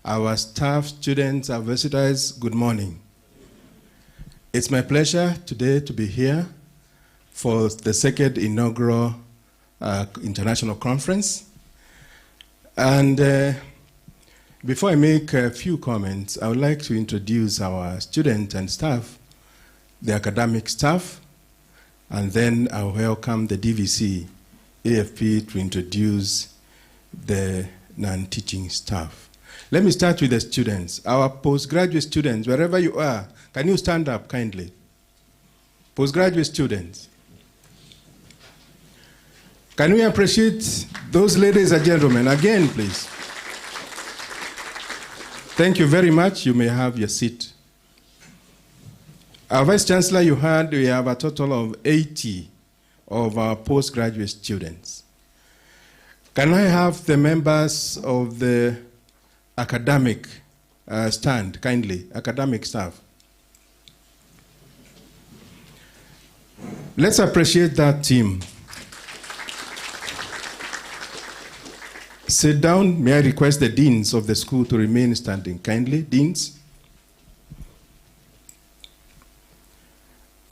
our staff, students, our visitors, good morning. It's my pleasure today to be here for the second inaugural international conference. And before I make a few comments, I would like to introduce our students and staff, the academic staff, and then I'll welcome the DVC, AFP, to introduce the non-teaching staff. Let me start with the students. Our postgraduate students, wherever you are, can you stand up kindly? Postgraduate students. Can we appreciate those ladies and gentlemen? Again, please. Thank you very much. You may have your seat. Our Vice Chancellor, you heard we have a total of 80 of our postgraduate students. Can I have the members of the academic stand, kindly, academic staff. Let's appreciate that team. Sit down. May I request the deans of the school to remain standing? Kindly, deans.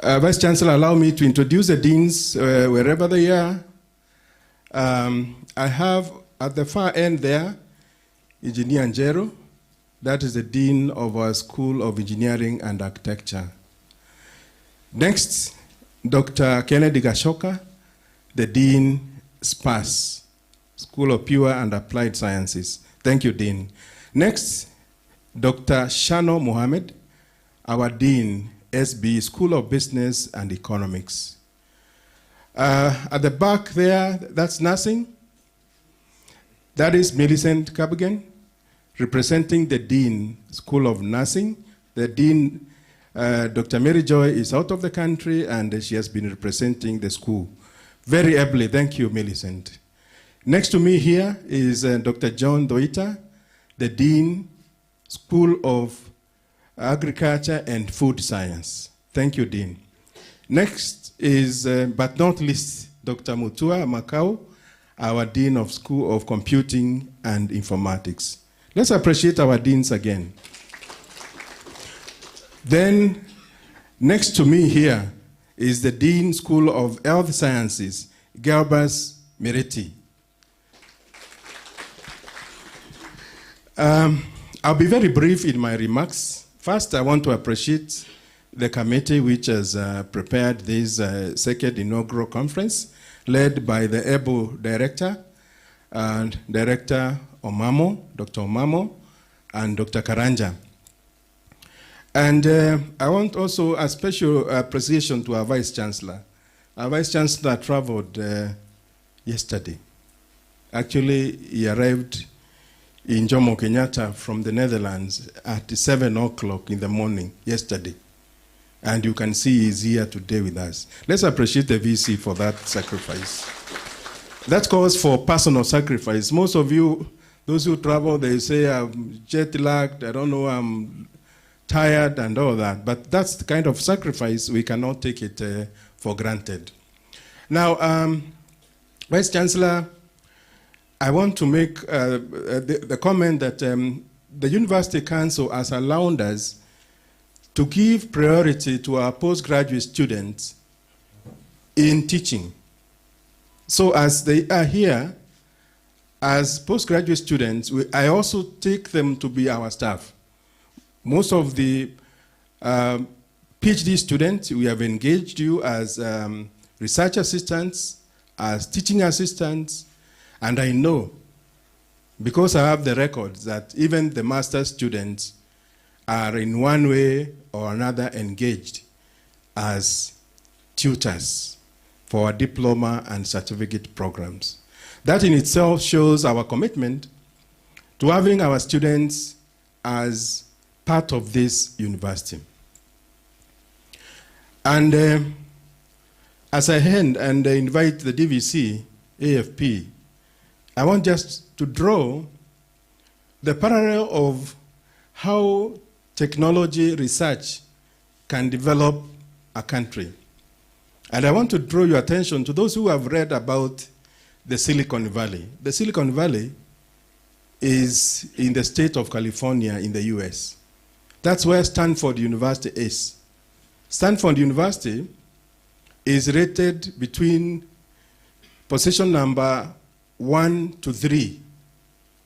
Vice Chancellor, allow me to introduce the deans wherever they are. I have at the far end there, Engineer Njero. That is the Dean of our School of Engineering and Architecture. Next, Dr. Kennedy Gashoka, the Dean, SPAS, School of Pure and Applied Sciences. Thank you, Dean. Next, Dr. Shano Mohammed, our Dean, SB, School of Business and Economics. At the back there, that's nursing. That is Millicent Kabigan, representing the Dean, School of Nursing. The Dean, Dr. Mary Joy, is out of the country, and she has been representing the school very ably. Thank you, Millicent. Next to me here is Dr. John Doita, the Dean, School of Agriculture and Food Science. Thank you, Dean. Next is, but not least, Dr. Mutua Makau, our Dean of School of Computing and Informatics. Let's appreciate our deans again. Then, next to me here is the Dean, School of Health Sciences, Galbas Mereti. I'll be very brief in my remarks. First, I want to appreciate the committee which has prepared this second inaugural conference, led by the able director, Director Omamo, Dr. Omamo, and Dr. Karanja. And I want also a special appreciation to our Vice Chancellor. Our Vice Chancellor traveled yesterday. Actually, he arrived in Jomo Kenyatta from the Netherlands at 7 o'clock in the morning yesterday. And you can see he's here today with us. Let's appreciate the VC for that sacrifice. That calls for personal sacrifice. Most of you, those who travel, they say, I'm jet lagged, I don't know, I'm tired and all that. But that's the kind of sacrifice, we cannot take it for granted. Now, Vice Chancellor, I want to make the comment that the University Council has allowed us to give priority to our postgraduate students in teaching. So as they are here, as postgraduate students, I also take them to be our staff. Most of the PhD students, we have engaged you as research assistants, as teaching assistants, and I know, because I have the records, that even the master's students are in one way or another engaged as tutors for our diploma and certificate programs. That in itself shows our commitment to having our students as part of this university. And as I end and invite the DVC, AFP, I want just to draw the parallel of how technology research can develop a country. And I want to draw your attention to those who have read about the Silicon Valley. The Silicon Valley is in the state of California in the US. That's where Stanford University is. Stanford University is rated between position number 1 to 3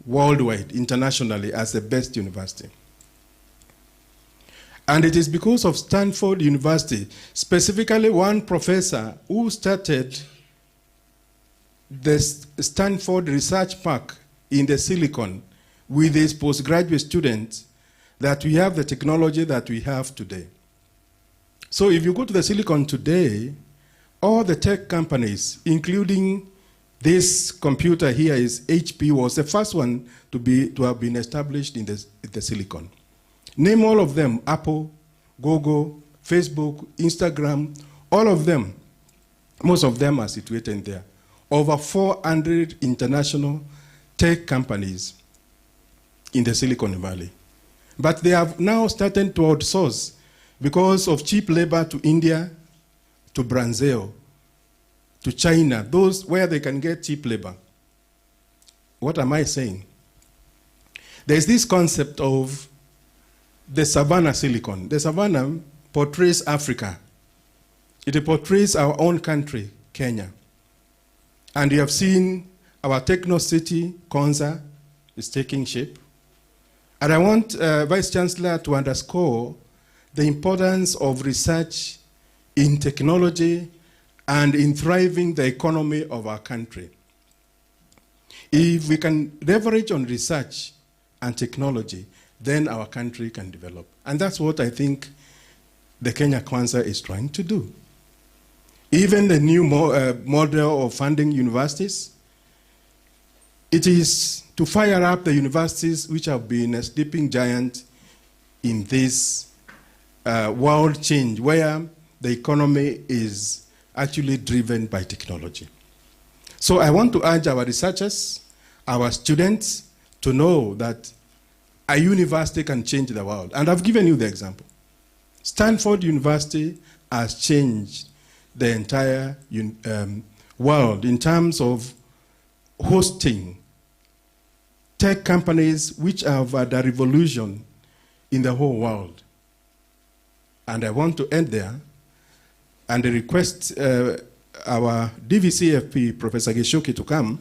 worldwide, internationally, as the best university. And it is because of Stanford University, specifically one professor who started the Stanford Research Park in the Silicon with his postgraduate students, that we have the technology that we have today. So if you go to the Silicon today, all the tech companies, including this computer here is HP, was the first one to have been established in the Silicon. Name all of them: Apple, Google, Facebook, Instagram, all of them. Most of them are situated there. Over 400 international tech companies in the Silicon Valley. But they have now started to outsource because of cheap labor to India, to Brazil, to China, those where they can get cheap labor. What am I saying? There's this concept of the Savannah Silicon. The Savannah portrays Africa. It portrays our own country, Kenya. And you have seen our techno city, Konza, is taking shape. And I want Vice Chancellor to underscore the importance of research in technology and in thriving the economy of our country. If we can leverage on research and technology, then our country can develop. And that's what I think the Kenya Kwanza is trying to do. Even the new model of funding universities, it is to fire up the universities which have been a sleeping giant in this world change where the economy is actually driven by technology. So I want to urge our researchers, our students, to know that a university can change the world. And I've given you the example. Stanford University has changed the entire world in terms of hosting tech companies which have had a revolution in the whole world. And I want to end there and request our DVCFP, Professor Geshoki, to come,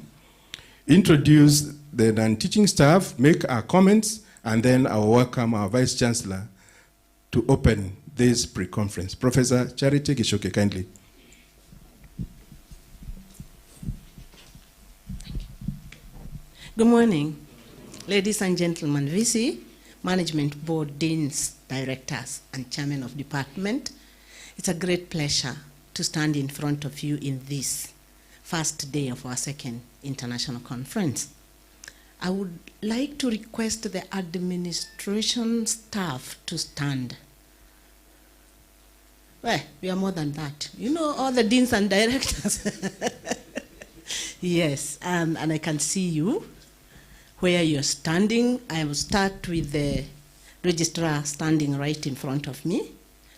introduce the non-teaching staff, make our comments, and then I'll welcome our Vice Chancellor to open this pre-conference. Professor Charity Geshoki, kindly. Good morning, ladies and gentlemen, VC, Management Board, Deans, Directors, and Chairman of Department. It's a great pleasure to stand in front of you in this first day of our second international conference. I would like to request the administration staff to stand. Well, we are more than that. You know, all the deans and directors. Yes, and I can see you where you're standing. I will start with the registrar standing right in front of me.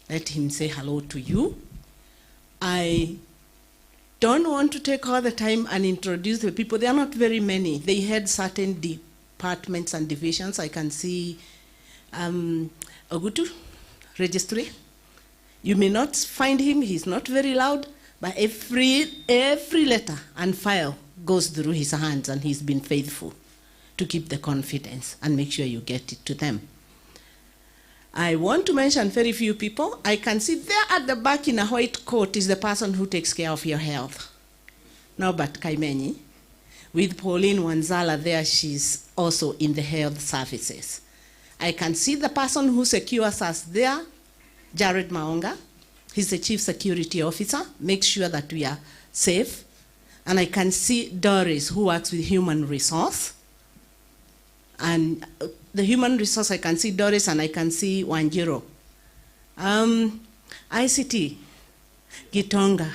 Let him say hello to you. I don't want to take all the time and introduce the people. They are not very many. They had certain departments and divisions. I can see Ogutu, registry. You may not find him. He's not very loud, but every letter and file goes through his hands, and he's been faithful to keep the confidence and make sure you get it to them. I want to mention very few people. I can see there at the back in a white coat is the person who takes care of your health. Norbert Kaimenyi. With Pauline Wanzala there, she's also in the health services. I can see the person who secures us there, Jared Maonga. He's the Chief Security Officer, makes sure that we are safe. And I can see Doris, who works with Human Resource. And the Human Resource, I can see Doris, and I can see Wanjiro. ICT, Gitonga.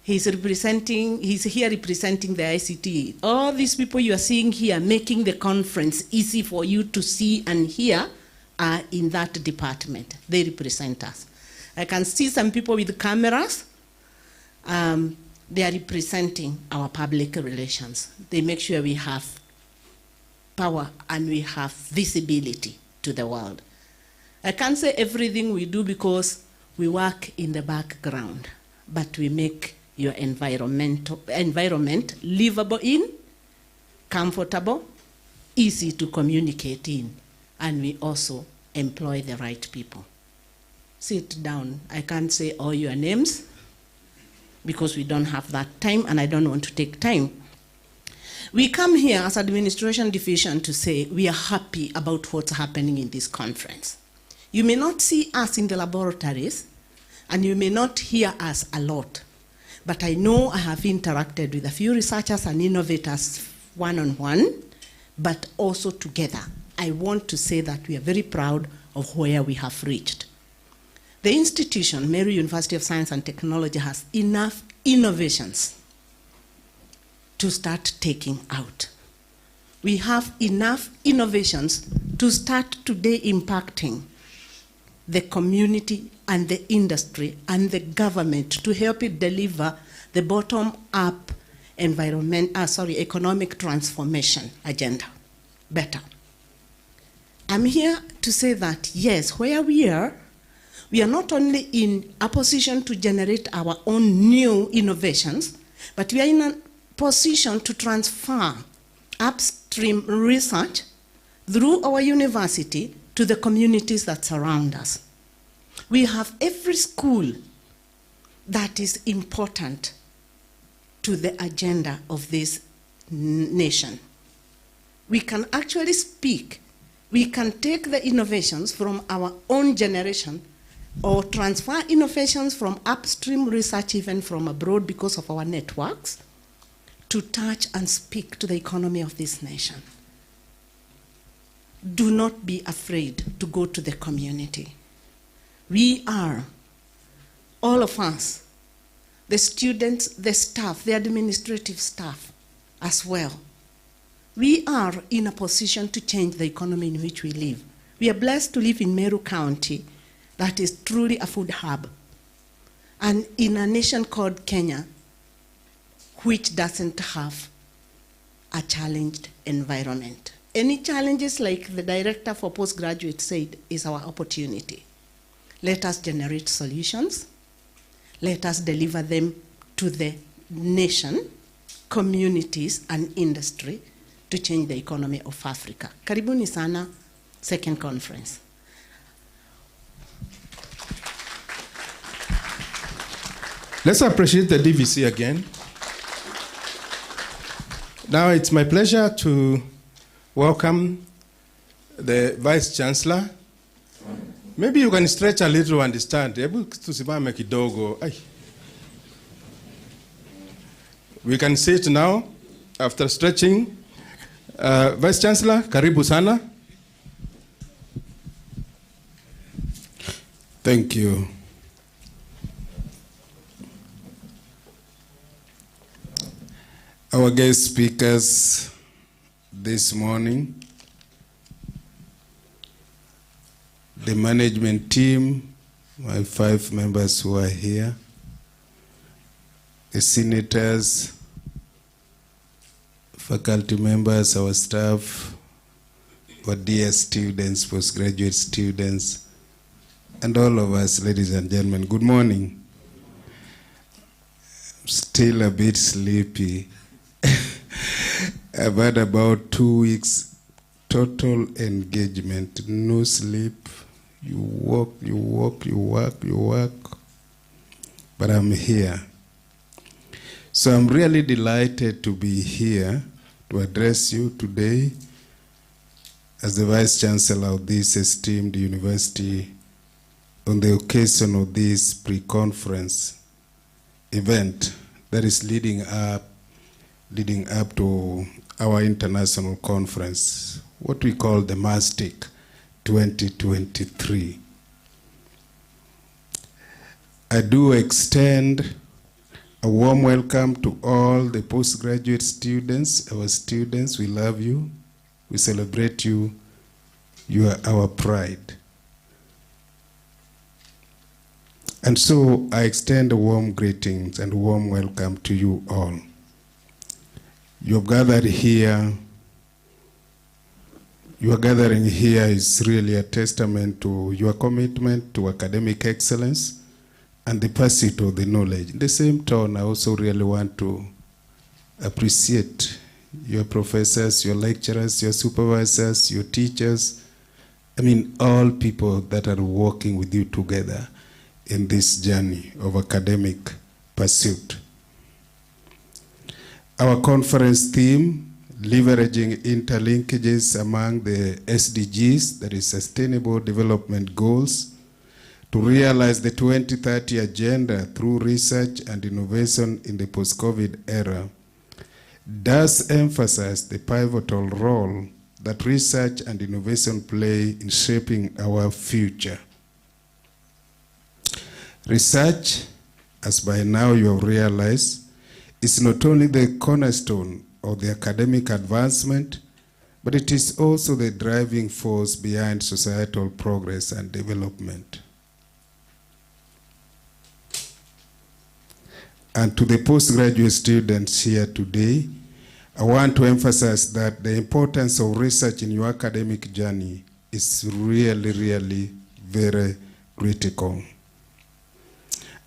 He's here representing the ICT. All these people you are seeing here making the conference easy for you to see and hear are in that department. They represent us. I can see some people with cameras. They are representing our public relations. They make sure we have power and we have visibility to the world. I can't say everything we do because we work in the background, but we make your environment livable in, comfortable, easy to communicate in, and we also employ the right people. Sit down. I can't say all your names because we don't have that time, and I don't want to take time. We come here as administration division to say we are happy about what's happening in this conference. You may not see us in the laboratories, and you may not hear us a lot, but I know I have interacted with a few researchers and innovators one-on-one, but also together. I want to say that we are very proud of where we have reached. The institution, Meru University of Science and Technology, has enough innovations to start taking out. we have enough innovations to start today impacting the community and the industry and the government to help it deliver the bottom-up economic transformation agenda better. I'm here to say that, yes, where we are not only in a position to generate our own new innovations, but we are in a position to transfer upstream research through our university to the communities that surround us. We have every school that is important to the agenda of this nation. We can actually speak. We can take the innovations from our own generation or transfer innovations from upstream research, even from abroad because of our networks, to touch and speak to the economy of this nation. Do not be afraid to go to the community. We are, all of us, the students, the staff, the administrative staff as well. We are in a position to change the economy in which we live. We are blessed to live in Meru County that is truly a food hub, and in a nation called Kenya, which doesn't have a challenged environment. Any challenges, like the director for postgraduate said, is our opportunity. Let us generate solutions. Let us deliver them to the nation, communities, and industry to change the economy of Africa. Karibuni sana, second conference. Let's appreciate the DVC again. Now it's my pleasure to welcome the Vice Chancellor. Maybe you can stretch a little and stand. Tusimame kidogo. We can sit now after stretching. Vice Chancellor, karibu sana. Thank you. Our guest speakers this morning, the management team, my 5 members who are here, the senators, faculty members, our staff, our dear students, postgraduate students, and all of us, ladies and gentlemen, good morning. I'm still a bit sleepy. I've had about 2 weeks total engagement, no sleep. You walk, you walk, you work, you work. But I'm here. So I'm really delighted to be here to address you today as the Vice Chancellor of this esteemed university on the occasion of this pre-conference event that is leading up to our international conference, what we call the MASTIC 2023. I do extend a warm welcome to all the postgraduate students, our students. We love you. We celebrate you. You are our pride. And so I extend a warm greetings and warm welcome to you all. Your gathering here is really a testament to your commitment to academic excellence and the pursuit of the knowledge. In the same tone, I also really want to appreciate your professors, your lecturers, your supervisors, your teachers. I mean, all people that are working with you together in this journey of academic pursuit. Our conference theme, leveraging interlinkages among the SDGs, that is Sustainable Development Goals, to realize the 2030 agenda through research and innovation in the post-COVID era, does emphasize the pivotal role that research and innovation play in shaping our future. Research, as by now you have realized, is not only the cornerstone of the academic advancement, but it is also the driving force behind societal progress and development. And to the postgraduate students here today, I want to emphasize that the importance of research in your academic journey is really, really very critical.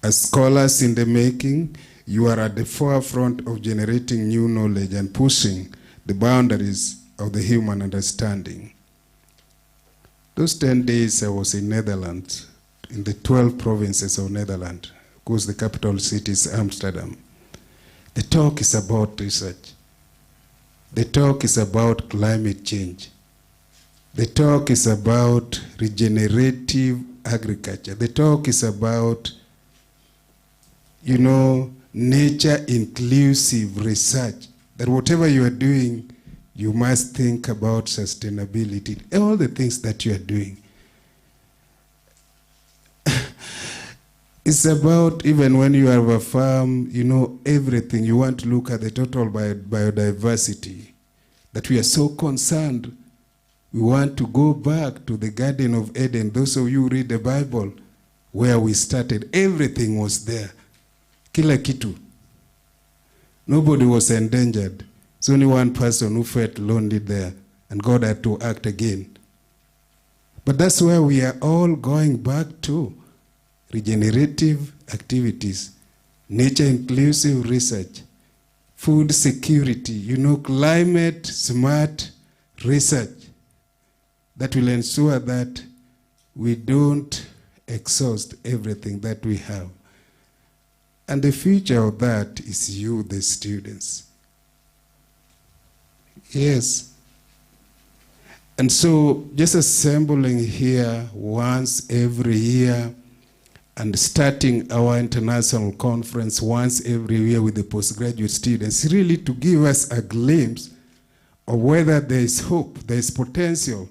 As scholars in the making, you are at the forefront of generating new knowledge and pushing the boundaries of the human understanding. Those 10 days I was in Netherlands, in the 12 provinces of Netherlands, of course the capital city is Amsterdam. The talk is about research. The talk is about climate change. The talk is about regenerative agriculture. The talk is about, nature inclusive research. That whatever you are doing, you must think about sustainability, all the things that you are doing. It's about, even when you have a farm, everything. You want to look at the total biodiversity, that we are so concerned. We want to go back to the Garden of Eden. Those of you who read the Bible, where we started, everything was there. Kila kitu. Nobody was endangered. It's only one person who felt lonely there, and God had to act again. But that's where we are all going back to. Regenerative activities, nature inclusive research, food security, climate smart research that will ensure that we don't exhaust everything that we have. And the future of that is you, the students. Yes. And so just assembling here once every year and starting our international conference once every year with the postgraduate students, really to give us a glimpse of whether there is hope, there is potential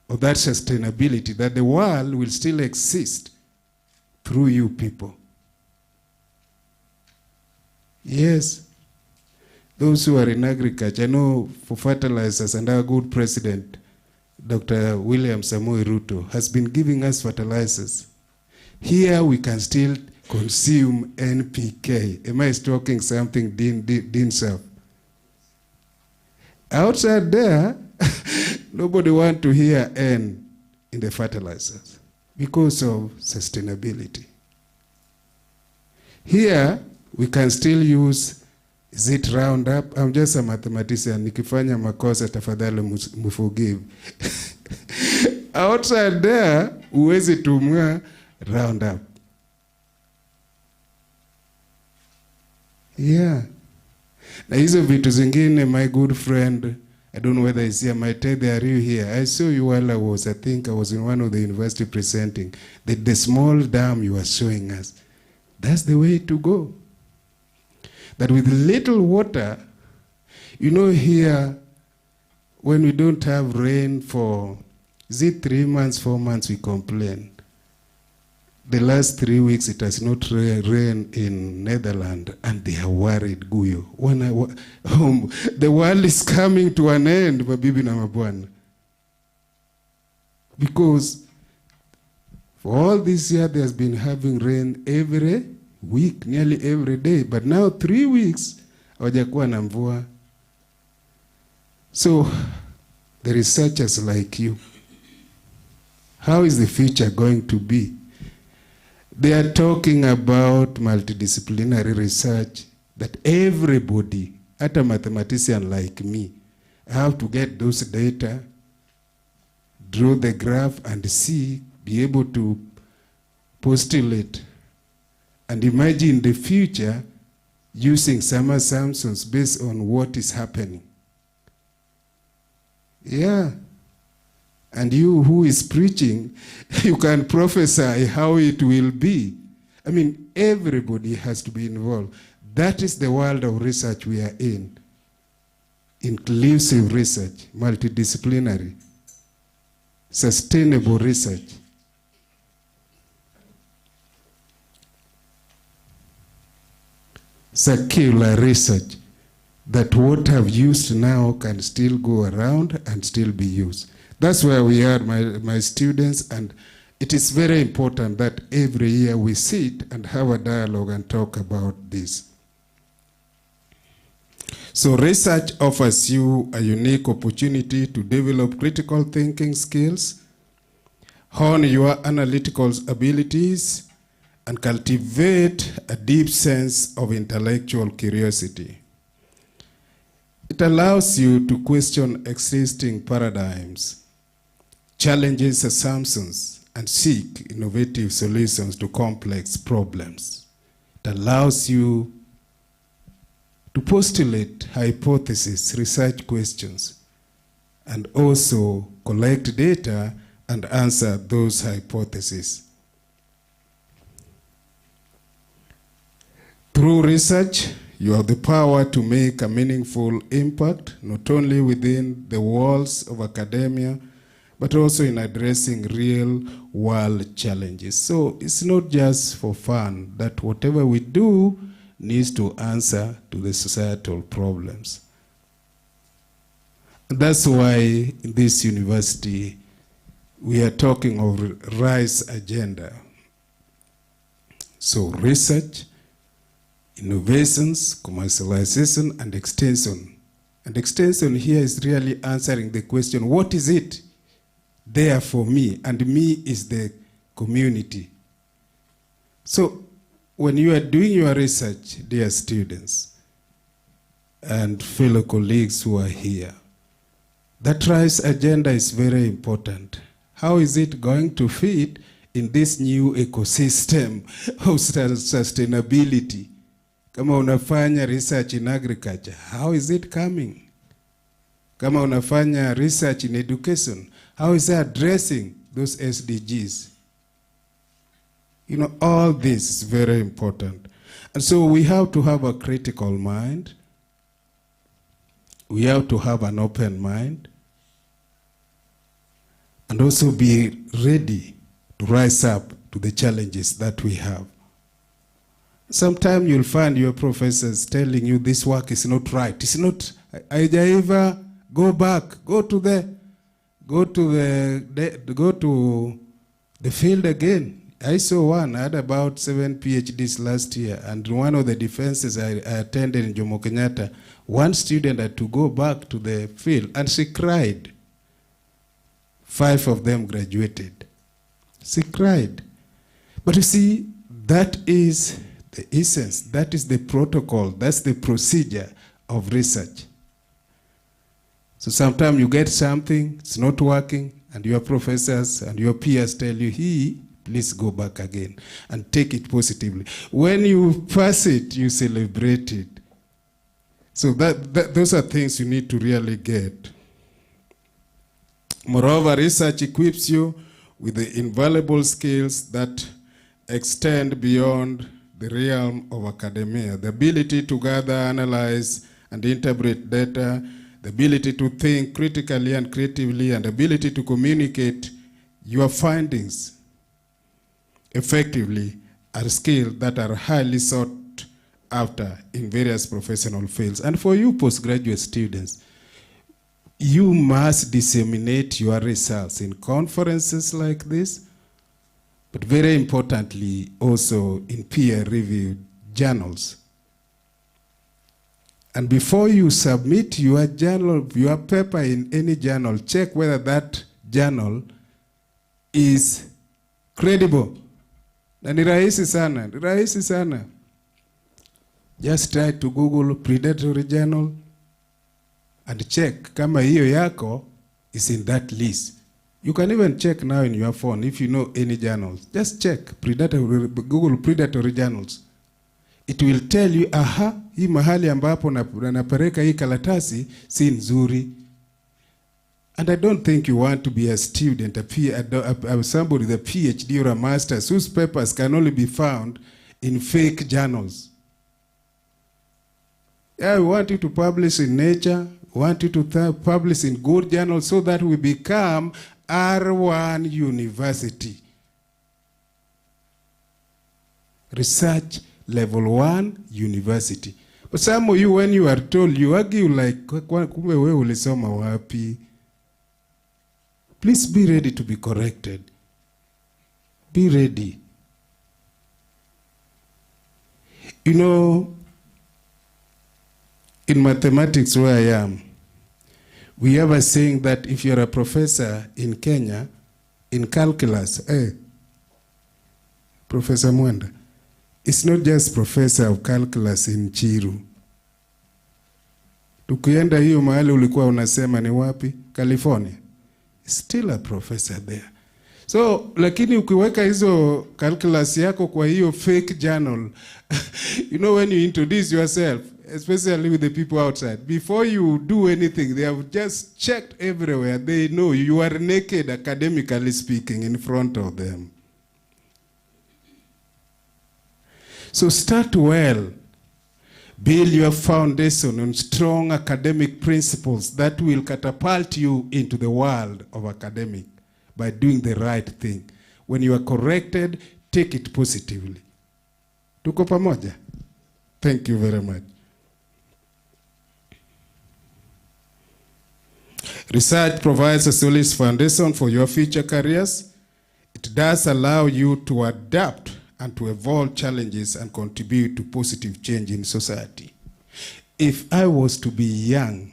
of that sustainability, that the world will still exist through you people. Yes. Those who are in agriculture, I know for fertilizers, and our good president, Dr. William Samoei Ruto, has been giving us fertilizers. Here we can still consume NPK. Am I talking something, Dean Sir? Outside there, nobody wants to hear N in the fertilizers because of sustainability. Here, we can still use, is it Roundup? I'm just a mathematician. Nikifanya makosa tafadhali muforgive. Outside there, huwezi tumia Roundup. Yeah. Na hizo vitu zingine, my good friend, I don't know whether he's here, my Ted, are you here? I saw you while I was in one of the university presenting. The small dam you are showing us, that's the way to go. That with little water, here, when we don't have rain for, is it 3 months, 4 months, we complain. The last 3 weeks, it has not rained in Netherlands, and they are worried, Guyo. The world is coming to an end, mabibi na mabwana. Because for all this year, there's been having rain every week, nearly every day. But now 3 weeks, hawajakuwa na mvua. So, the researchers like you, how is the future going to be? They are talking about multidisciplinary research, that everybody, at a mathematician like me, have to get those data, draw the graph and see, be able to postulate, and imagine the future using some assumptions based on what is happening. Yeah. And you who is preaching, you can prophesy how it will be. I mean, everybody has to be involved. That is the world of research we are in. Inclusive research, multidisciplinary, sustainable research. Circular research. that what I've used now can still go around and still be used. That's where we are, my students, and it is very important that every year we sit and have a dialogue and talk about this. So research offers you a unique opportunity to develop critical thinking skills, hone your analytical abilities, and cultivate a deep sense of intellectual curiosity. It allows you to question existing paradigms, challenges assumptions, and seek innovative solutions to complex problems. It allows you to postulate hypotheses, research questions, and also collect data and answer those hypotheses. Through research, you have the power to make a meaningful impact, not only within the walls of academia, but also in addressing real-world challenges. So it's not just for fun, that whatever we do needs to answer to the societal problems. And that's why in this university, we are talking of RISE agenda. So research, innovations, commercialization, and extension. And extension here is really answering the question, what is it there for me? And me is the community. So when you are doing your research, dear students and fellow colleagues who are here, that RISE agenda is very important. How is it going to fit in this new ecosystem of sustainability? Kama unafanya research in agriculture, how is it coming? Kama unafanya research in education, how is it addressing those SDGs? You know, all this is very important. And so we have to have a critical mind. We have to have an open mind. And also be ready to rise up to the challenges that we have. Sometimes you'll find your professors telling you this work is not right. It's not, ever go back, go to the field again. I saw one, I had about 7 PhDs last year, and one of the defenses I attended in Jomo Kenyatta, one student had to go back to the field, and she cried. 5 of them graduated. She cried. But you see, that is the essence, that is the protocol, that's the procedure of research. So sometimes you get something, it's not working, and your professors and your peers tell you, please go back again and take it positively. When you pass it, you celebrate it. So those are things you need to really get. Moreover, research equips you with the invaluable skills that extend beyond the realm of academia. The ability to gather, analyze, and interpret data, the ability to think critically and creatively, and the ability to communicate your findings effectively are skills that are highly sought after in various professional fields. And for you postgraduate students, you must disseminate your results in conferences like this, but very importantly also in peer-reviewed journals. And before you submit your journal, your paper in any journal, check whether that journal is credible. Na ni rahisi sana, Just try to Google predatory journal and check kama hiyo yako is in that list. You can even check now in your phone if you know any journals. Just check Google predatory journals. It will tell you, hii mahali ambapo napeleka hii karatasi si nzuri. And I don't think you want to be a student, somebody with a PhD or a master's whose papers can only be found in fake journals. Yeah, we want you to publish in Nature, we want you to publish in good journals so that we become R1 University. Research Level 1 University. But some of you, when you are told, you argue like, kumbe wewe ulisoma wapi? Please be ready to be corrected. Be ready. You know, in mathematics where I am, we have a saying that if you're a professor in Kenya, in calculus, Professor Mwenda, it's not just professor of calculus in Chiru. Tukienda hiyo mahali ulikuwa unasema ni wapi? California. Still a professor there. So, lakini ukiweka hizo calculus yako kwa hiyo fake journal, you know, when you introduce yourself, especially with the people outside, before you do anything, they have just checked everywhere. They know you are naked, academically speaking, in front of them. So start well. Build your foundation on strong academic principles that will catapult you into the world of academic by doing the right thing. When you are corrected, take it positively. Tuko pamoja? Thank you very much. Research provides a solid foundation for your future careers. It does allow you to adapt and to evolve challenges and contribute to positive change in society. If I was to be young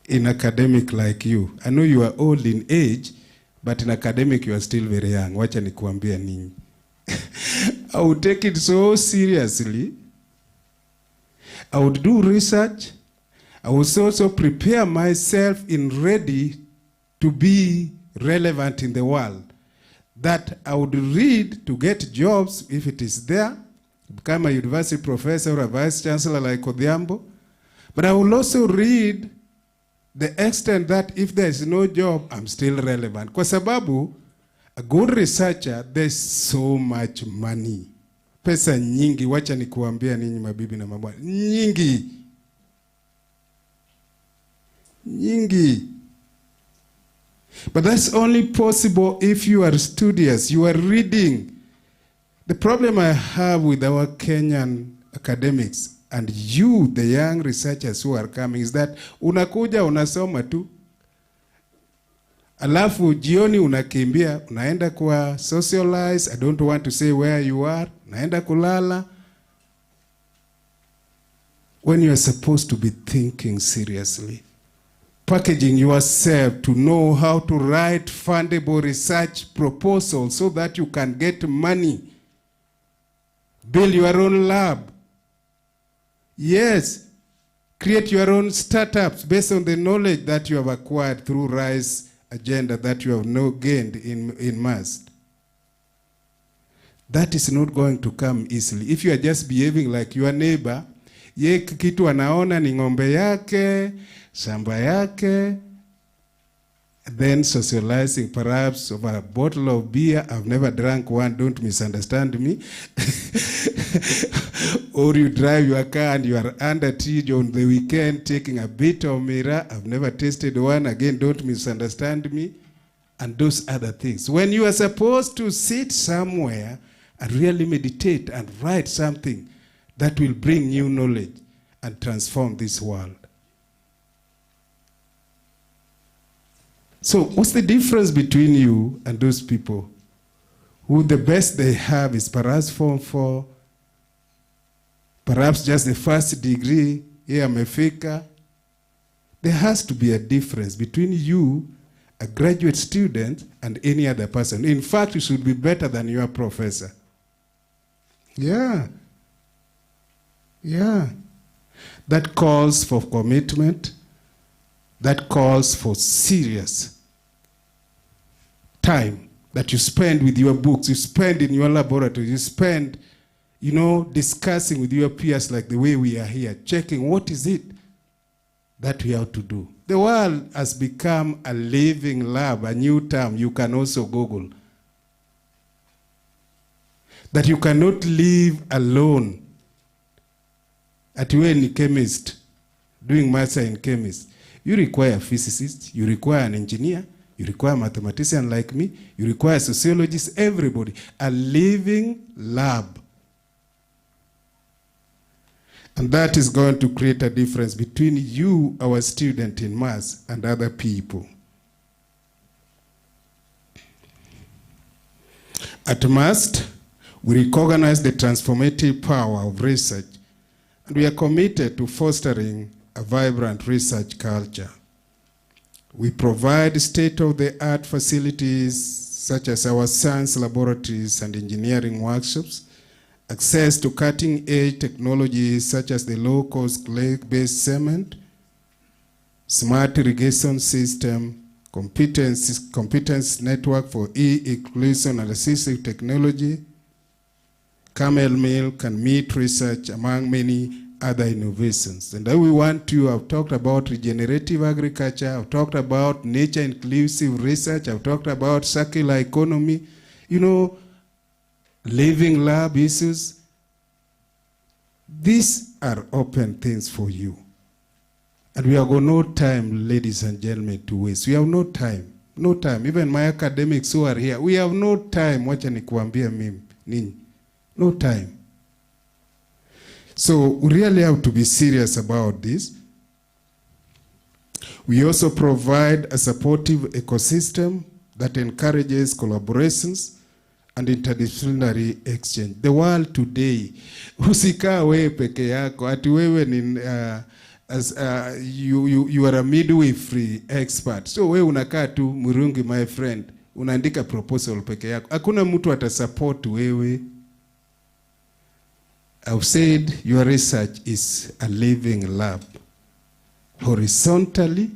in academic like you, I know you are old in age, but in academic you are still very young. Wacha nikuambia nini. I would take it so seriously. I would do research. I would also prepare myself in ready to be relevant in the world. That I would read to get jobs if it is there, become a university professor or a vice chancellor like Odhiambo. But I will also read the extent that if there is no job, I'm still relevant. Kwa sababu, a good researcher, there's so much money. Pesa nyingi, wacha nikuambia ninyi mabibi na mabwana. Nyingi. Nyingi. But that's only possible if you are studious, you are reading. The problem I have with our Kenyan academics and you, the young researchers who are coming, is that unakuja unasoma tu, alafu jioni unakimbia, unaenda kwa socialize, I don't want to say where you are, unaenda kulala, when you are supposed to be thinking seriously. Packaging yourself to know how to write fundable research proposals so that you can get money. Build your own lab. Yes, create your own startups based on the knowledge that you have acquired through RISE agenda that you have now gained in mass. That is not going to come easily. If you are just behaving like your neighbor, ye kitu anaona ni ng'ombe yake, shamba yake, then socializing perhaps over a bottle of beer. I've never drank one, don't misunderstand me. Or you drive your car and you are under siege on the weekend taking a bit of Meru. I've never tasted one, again, don't misunderstand me. And those other things. When you are supposed to sit somewhere and really meditate and write something that will bring new knowledge and transform this world. So what's the difference between you and those people who the best they have is perhaps Form 4, perhaps just the first degree, here amefika? There has to be a difference between you, a graduate student, and any other person. In fact, you should be better than your professor. Yeah. Yeah. That calls for commitment. That calls for serious time that you spend with your books, you spend in your laboratory, you spend, you know, discussing with your peers like the way we are here, checking what is it that we have to do. The world has become a living lab, a new term you can also Google. That you cannot live alone. At you any chemist, doing master in chemist. You require a physicist, you require an engineer, you require a mathematician like me, you require a sociologist, everybody. A living lab And that is going to create a difference between you, our student in maths, and other people. At MAST, we recognize the transformative power of research, and we are committed to fostering a vibrant research culture. We provide state-of-the-art facilities such as our science laboratories and engineering workshops, access to cutting-edge technologies such as the low-cost clay-based cement, smart irrigation system, competence network for e-inclusion and assistive technology, camel milk and meat research, among many other innovations. And then we want to, I've talked about regenerative agriculture, I've talked about nature-inclusive research, I've talked about circular economy, you know, living lab issues. These are open things for you. And we have got no time, ladies and gentlemen, to waste. We have no time. No time. Even my academics who are here, we have no time. Wacha nikuambia mimi nini. No time. So we really have to be serious about this. We also provide a supportive ecosystem that encourages collaborations and interdisciplinary exchange. The world today, usika wewe peke yako, ati wewe ni you are a midwifery expert. So wewe unakaa tu Murungi, my friend, unaandika proposal peke yako. Hakuna mtu atasupport wewe. I've said your research is a living lab, horizontally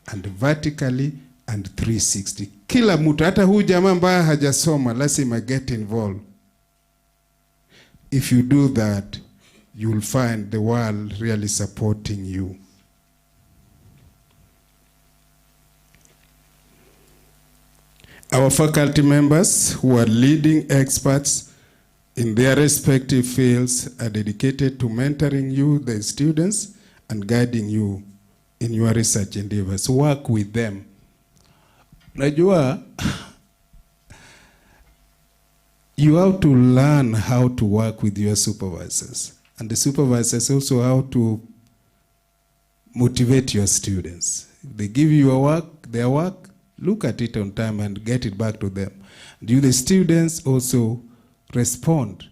and vertically and 360. Kila mtu, hata huyu jamaa ambaye hajasoma, lazima get involved. If you do that, you will find the world really supporting you. Our faculty members, who are leading experts in their respective fields, are dedicated to mentoring you, the students, and guiding you in your research endeavors. Work with them. Najua, you have to learn how to work with your supervisors. And the supervisors also how to motivate your students. If they give you their work, look at it on time and get it back to them. Do the students also respond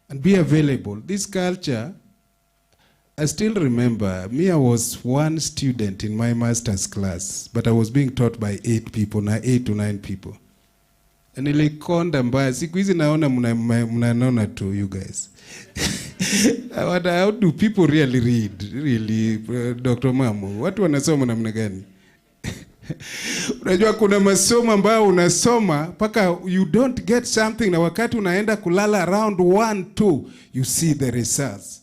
and be available? This culture, I still remember, I was one student in my master's class, but I was being taught by 8 to 9 people. And nilikonda mbaya, siku hizi naona mnanona to you guys. How do people really read? Really, Dr. Mamu, watu wanasoma namna gani? Unajua kuna masomo ambayo unasoma paka you don't get something, na wakati unaenda kulala around 1, 2, you see the results.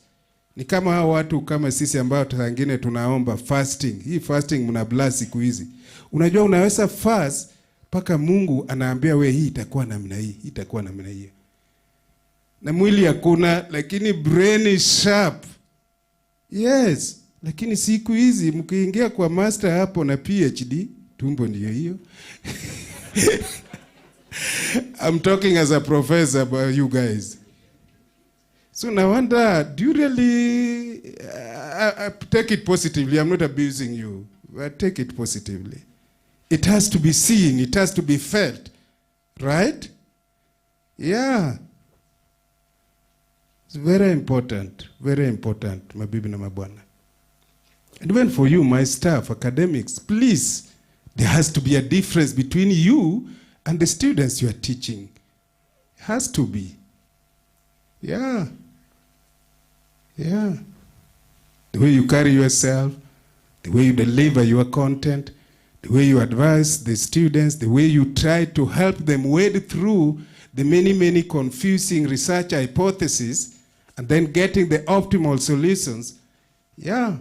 Ni kama hao watu kama sisi ambao tangine tunaomba fasting. Hii fasting mnabla siku hizi. Unajua unaweza fast paka Mungu anaambia we hii itakuwa namna hii, hii itakuwa namna hii. Na mwili hakuna, lakini brain is sharp. Yes, lakini siku hizi mkiingia kwa master hapo na PhD, tumbo ndio hiyo. I'm talking as a professor about you guys. So now I wonder, do you really take it positively? I'm not abusing you, but take it positively. It has to be seen, it has to be felt, right? Yeah. It's very important, mabibi na mabwana. And even for you, my staff, academics, please, there has to be a difference between you and the students you are teaching. It has to be. Yeah. Yeah. The way you carry yourself, the way you deliver your content, the way you advise the students, the way you try to help them wade through the many confusing research hypotheses and then getting the optimal solutions. Yeah.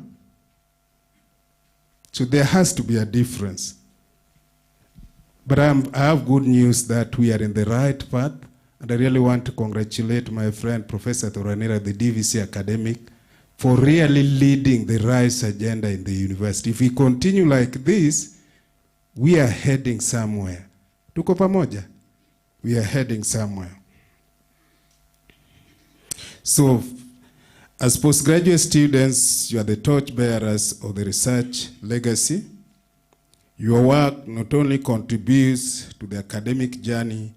So there has to be a difference. But I have good news that we are in the right path, and I really want to congratulate my friend Professor Thoranira, the DVC academic, for really leading the RISE agenda in the university. If we continue like this, we are heading somewhere. Tuko pamoja? We are heading somewhere. So As postgraduate students, you are the torchbearers of the research legacy. Your work not only contributes to the academic journey,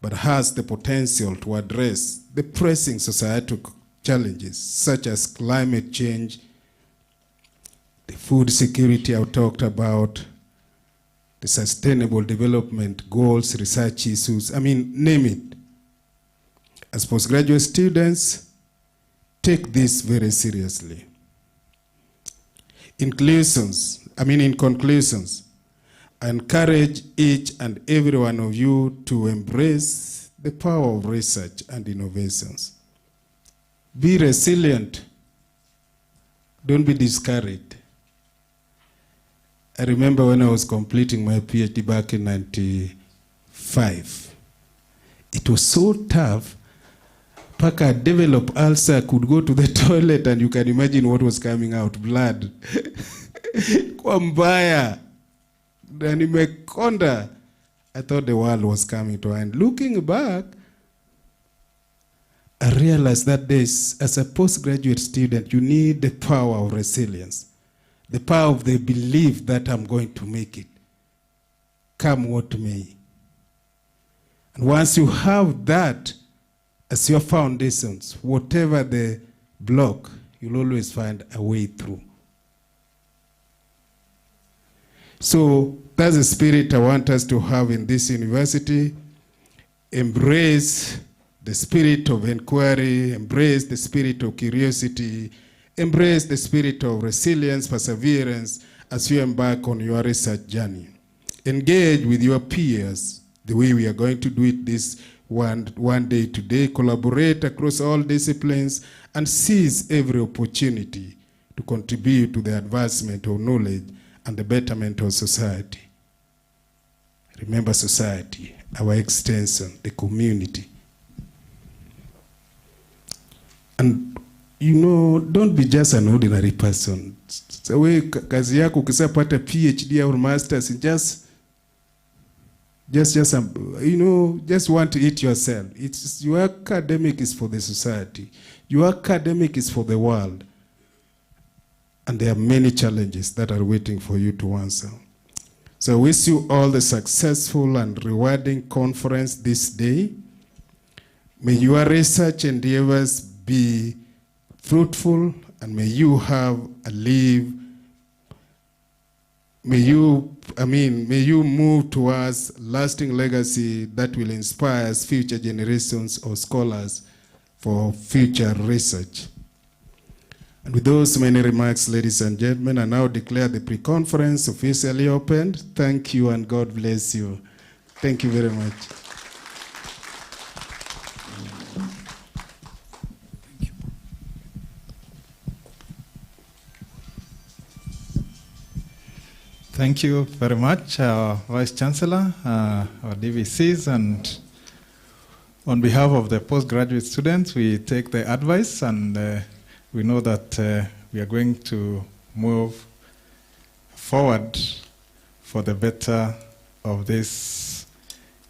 but has the potential to address the pressing societal challenges such as climate change, the food security I talked about, the sustainable development goals, research issues, name it. As postgraduate students, take this very seriously. In conclusions, I encourage each and every one of you to embrace the power of research and innovations. Be resilient. Don't be discouraged. I remember when I was completing my PhD back in 95. It was so tough. Paka developed ulcer, I could go to the toilet and you can imagine what was coming out, blood. Kwa mbaya. Na nimekonda. I thought the world was coming to an end. Looking back, I realized that as a postgraduate student, you need the power of resilience. The power of the belief that I'm going to make it, come what may. And once you have that as your foundations, whatever the block, you'll always find a way through. So that's the spirit I want us to have in this university. Embrace the spirit of inquiry, embrace the spirit of curiosity, embrace the spirit of resilience, perseverance as you embark on your research journey. Engage with your peers the way we are going to do it this one day today. Collaborate across all disciplines and seize every opportunity to contribute to the advancement of knowledge and the betterment of society. Remember society, our extension, the community. And don't be just an ordinary person. So kazi yako ukisapata PhD or masters, just want to eat yourself. Your academic is for the society. Your academic is for the world. And there are many challenges that are waiting for you to answer. So I wish you all the successful and rewarding conference this day. May your research endeavors be fruitful, and may you have may you move towards lasting legacy that will inspire future generations of scholars for future research. And with those many remarks, ladies and gentlemen, I now declare the pre-conference officially opened. Thank you and God bless you. Thank you very much. Thank you very much, Vice Chancellor, our DVCs, and on behalf of the postgraduate students, we take the advice, and we know that we are going to move forward for the better of this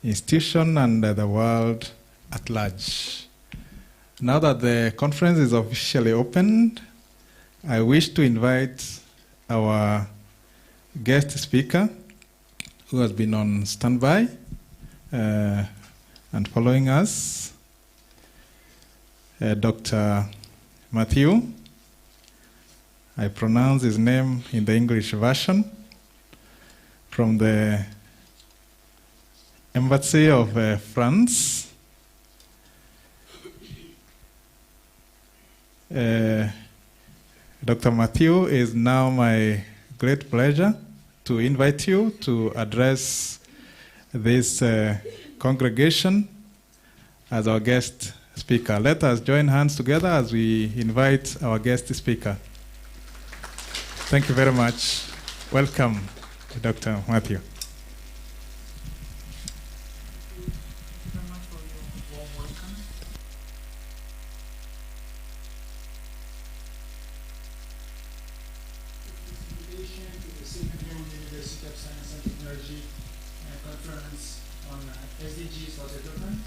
institution and the world at large. Now that the conference is officially opened, I wish to invite our guest speaker who has been on standby and following us, Dr. Matthew. I pronounce his name in the English version, from the Embassy of France. Dr. Matthew, is now my great pleasure to invite you to address this congregation as our guest speaker. Let us join hands together as we invite our guest speaker. Thank you very much. Welcome, Dr. Matthew. University of Science and Technology conference on SDGs for development.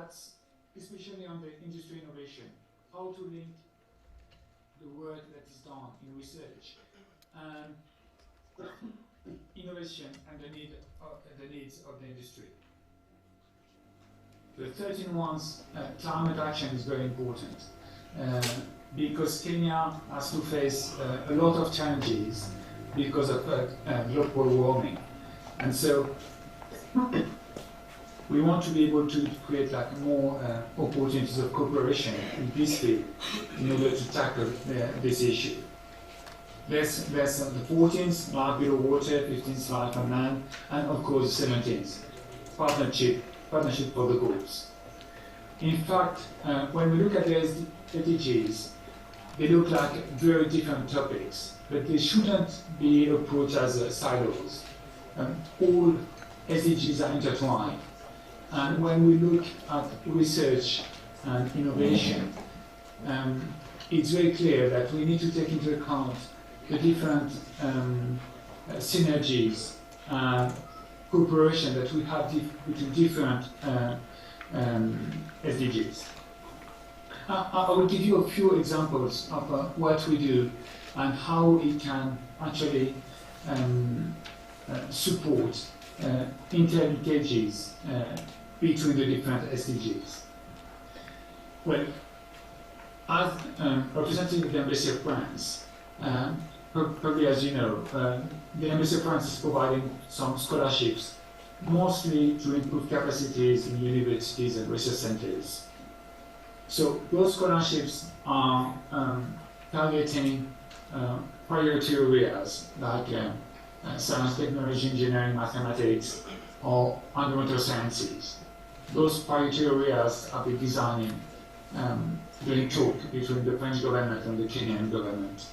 that's especially on the industry innovation, how to link the work that is done in research and innovation and the needs of the industry. The 13 ones, climate action is very important because Kenya has to face a lot of challenges because of global warming. And so we want to be able to create like more opportunities of cooperation in this field in order to tackle this issue. There's the 14th, life below water, 15th, life on land, and of course the 17th, partnership for the goals. In fact, when we look at the SDGs, they look like very different topics, but they shouldn't be approached as silos. All SDGs are intertwined. And when we look at research and innovation, it's very clear that we need to take into account the different synergies and cooperation that we have between different SDGs. I will give you a few examples of what we do and how it can actually support interlinkages between the different SDGs. Well, as representing the Embassy of France, probably as you know, the Embassy of France is providing some scholarships, mostly to improve capacities in universities and research centers. So those scholarships are targeting priority areas like science, technology, engineering, mathematics, or environmental sciences. Those priority areas have been designing during talk between the French government and the Kenyan government.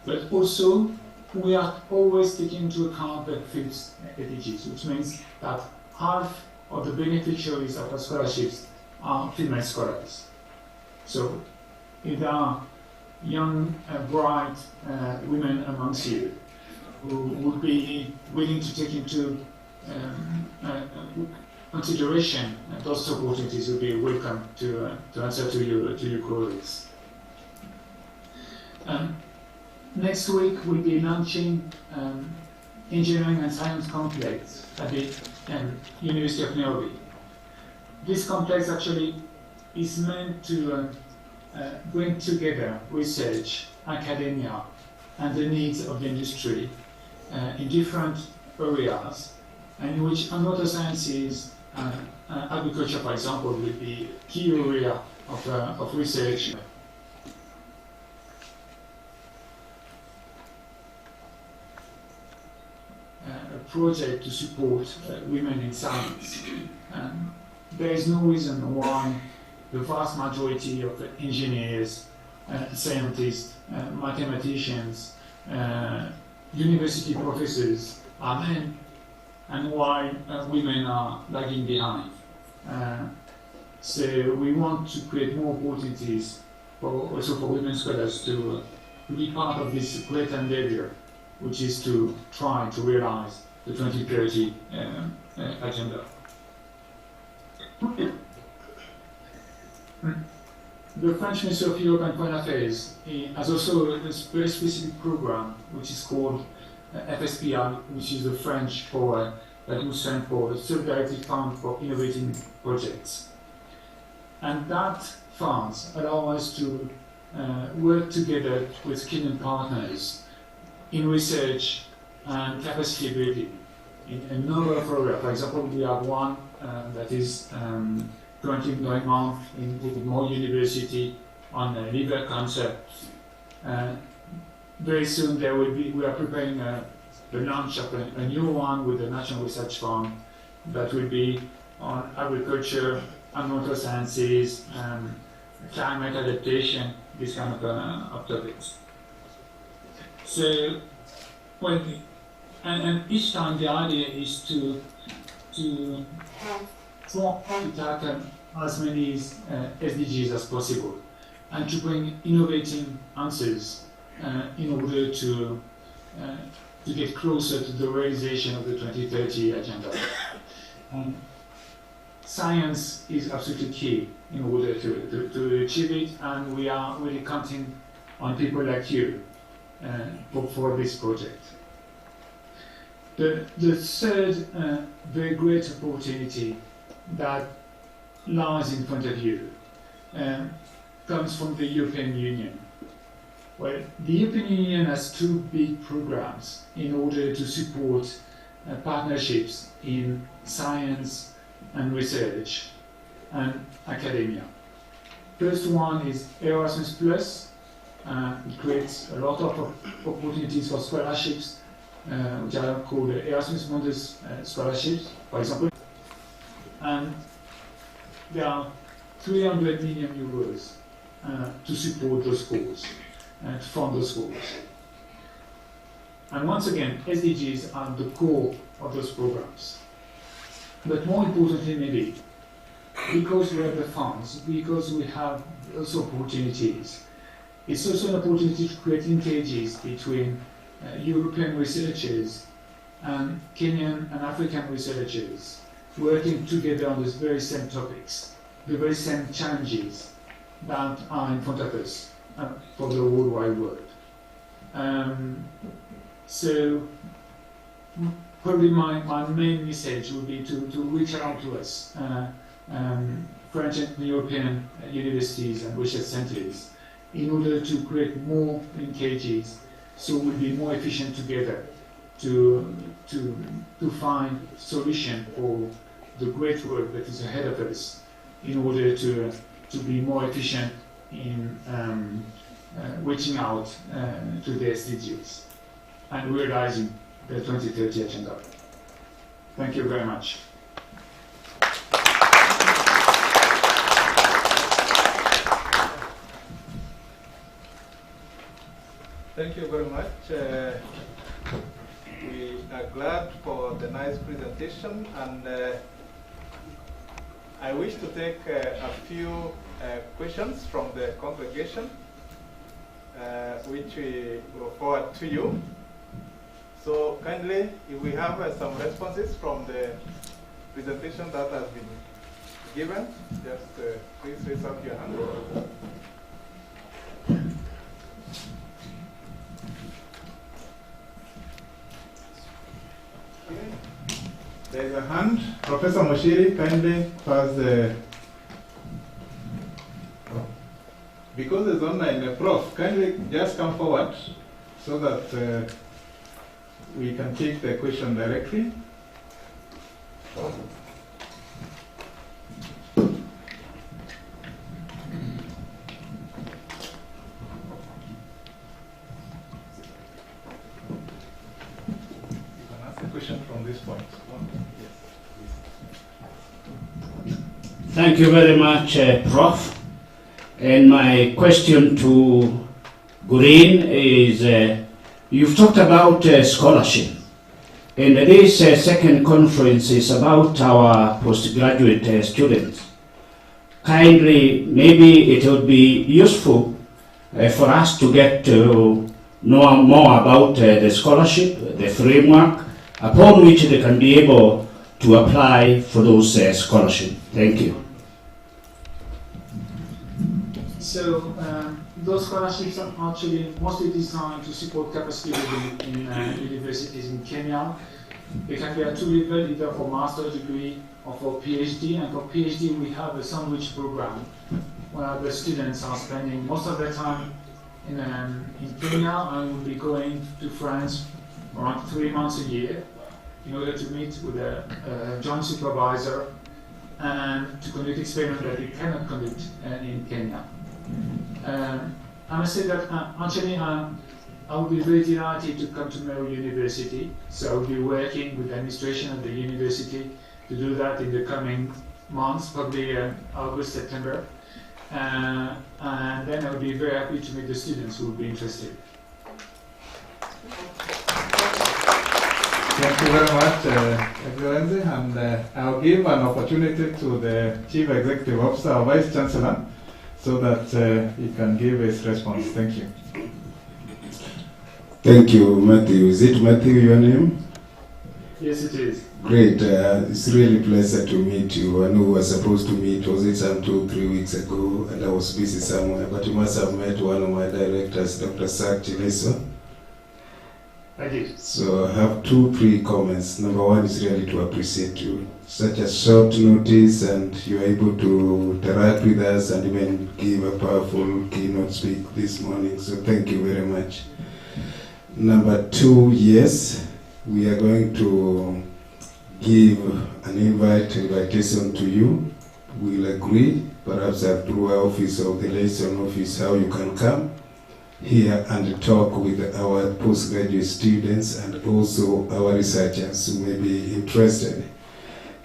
But also, we are always taking into account the fifth SDGs, which means that half of the beneficiaries of our scholarships are female scholars. So, if there are young, bright women amongst you who would be willing to take into consideration those opportunities, will be welcome to answer to your queries. Next week we'll be launching engineering and science complex at the University of Meru. This complex actually is meant to bring together research, academia, and the needs of the industry in different areas, and in which environmental sciences and agriculture, for example, will be a key area of research. A project to support women in science. There is no reason why the vast majority of the engineers, scientists, mathematicians, university professors are men, and why women are lagging behind. So we want to create more opportunities also for women scholars to be part of this great endeavor, which is to try to realize the 2030 agenda. The French Ministry of Europe and Foreign Affairs has also a very specific program, which is called FSPI, which is the French for that was stand for the Solidarity Fund for Innovating Projects. And that funds allow us to work together with Kenyan partners in research and capacity building in a number of areas. For example, we have one that is currently going on in Meru University on liver cancer. Very soon we are preparing the launch of a new one with the National Research Fund that will be on agriculture, environmental sciences, climate adaptation, these kind of topics. So, and each time the idea is to try to tackle as many SDGs as possible and to bring innovating answers in order to get closer to the realization of the 2030 agenda. science is absolutely key in order to achieve it, and we are really counting on people like you for this project. The third very great opportunity that lies in front of you comes from the European Union. Well, the European Union has two big programs in order to support partnerships in science and research and academia. First one is Erasmus Plus. It creates a lot of opportunities for scholarships, which are called Erasmus Mundus scholarships, for example. And there are 300 million euros to support those schools, to fund those schools. And once again, SDGs are the core of those programs. But more importantly, maybe, because we have the funds, because we have also opportunities, it's also an opportunity to create linkages between European researchers and Kenyan and African researchers working together on these very same topics, the very same challenges that are in front of us for the world wide world. So probably my main message would be to reach out to us, French and European universities and research centers, in order to create more linkages so we'll be more efficient together to find solution for the great work that is ahead of us in order to be more efficient in reaching out to the SDGs and realizing the 2030 agenda. Thank you very much. Thank you very much. We are glad for the nice presentation, and I wish to take a few questions from the congregation, which we will forward to you. So kindly, if we have some responses from the presentation that has been given, just please raise up your hand. There is a hand. Professor Moshiri, kindly pass the... Because it's online, Prof, kindly just come forward so that we can take the question directly. From this point. Thank you very much, Prof. And my question to Green is, you've talked about scholarship, and this second conference is about our postgraduate students. Kindly, maybe it would be useful for us to get to know more about the scholarship, the framework, upon which they can be able to apply for those scholarships. Thank you. So those scholarships are actually mostly designed to support capacity building in universities in Kenya. They can be at two levels, either for master's degree or for PhD. And for PhD, we have a sandwich program where the students are spending most of their time in Kenya and will be going to France around 3 months a year in order to meet with a joint supervisor and to conduct experiments that they cannot conduct in Kenya. I must say that actually I would be very delighted to come to Meru University, so I will be working with the administration of the university to do that in the coming months, probably August, September. And then I would be very happy to meet the students who would be interested. Thank you very much, Excellency, and I'll give an opportunity to the Chief Executive Officer or Vice Chancellor so that he can give his response. Thank you. Thank you, Matthew. Is it Matthew, your name? Yes, it is. Great. It's really pleasure to meet you. I know we were supposed to meet, was it some 2-3 weeks ago, and I was busy somewhere, but you must have met one of my directors, Dr. Chancellor. I did. So I have 2-3 comments. Number one is really to appreciate you. Such a short notice, and you're able to interact with us and even give a powerful keynote speak this morning. So thank you very much. Number two, yes, we are going to give an invitation to you. We'll agree, perhaps through our office of the liaison office, how you can come here and talk with our postgraduate students and also our researchers who may be interested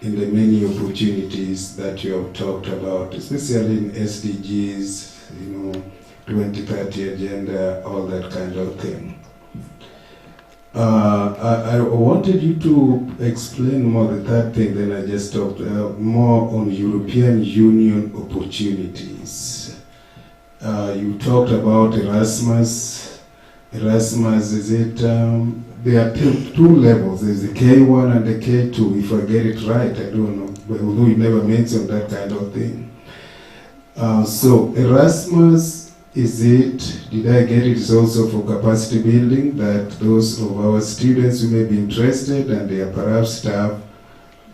in the many opportunities that you have talked about, especially in SDGs, 2030 agenda, all that kind of thing. I wanted you to explain more the third thing, then I just talked more on European Union opportunities. You talked about Erasmus. Erasmus, is it, there are two levels. There's the K1 and the K2, if I get it right, I don't know, but although you never mentioned that kind of thing. So Erasmus, is it, did I get it, is also for capacity building, that those of our students who may be interested and they are perhaps staff,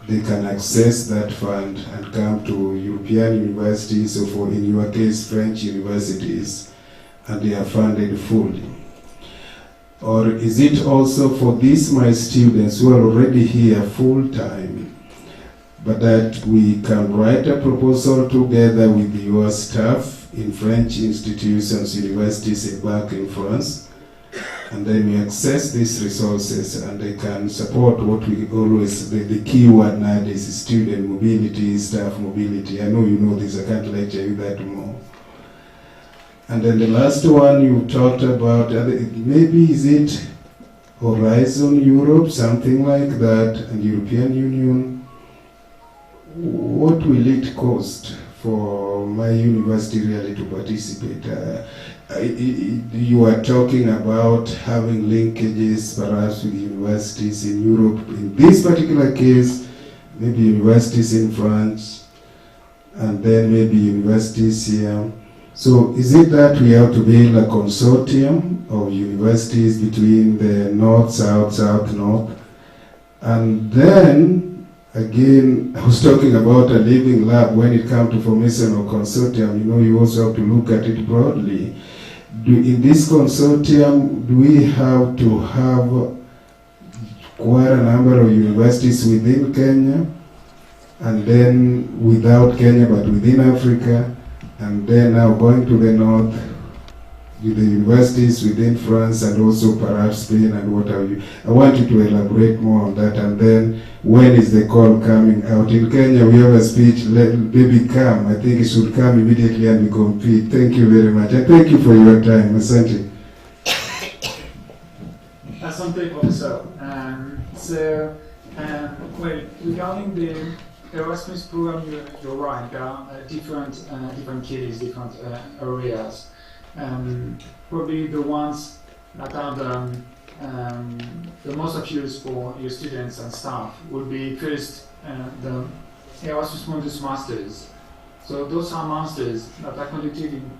they can access that fund and come to European universities, or for, in your case, French universities, and they are funded fully. Or is it also for these my students who are already here full-time, but that we can write a proposal together with your staff in French institutions, universities back in France, and then we access these resources and they can support what we always, the key word nowadays is student mobility, staff mobility. I know you know this, I can't lecture you that more. And then the last one you talked about, maybe is it Horizon Europe, something like that, and European Union. What will it cost for my university really to participate? You are talking about having linkages perhaps with universities in Europe. In this particular case, maybe universities in France, and then maybe universities here. So is it that we have to build a consortium of universities between the north, south, south, north? And then, again, I was talking about a living lab when it comes to formation of consortium. You also have to look at it broadly. In this consortium, do we have to have quite a number of universities within Kenya, and then without Kenya but within Africa, and then now going to the north with the universities within France and also perhaps Spain and what have you? I want you to elaborate more on that. And then when is the call coming out? In Kenya we have a speech, let baby come. I think it should come immediately and we compete. Thank you very much. And thank you for your time. Asante. Asante, Professor. Well, regarding the Erasmus program, you're right. There are different cases, different areas. Probably the ones that are the most of use for your students and staff would be first the Erasmus Mundus Masters. So those are masters that are conducted in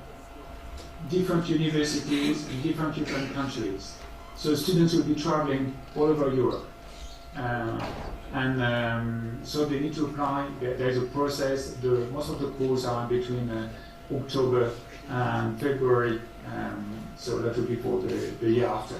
different universities in different European countries. So students will be traveling all over Europe. So they need to apply. There's a process. Most of the courses are between October and February, so that will be for the year after.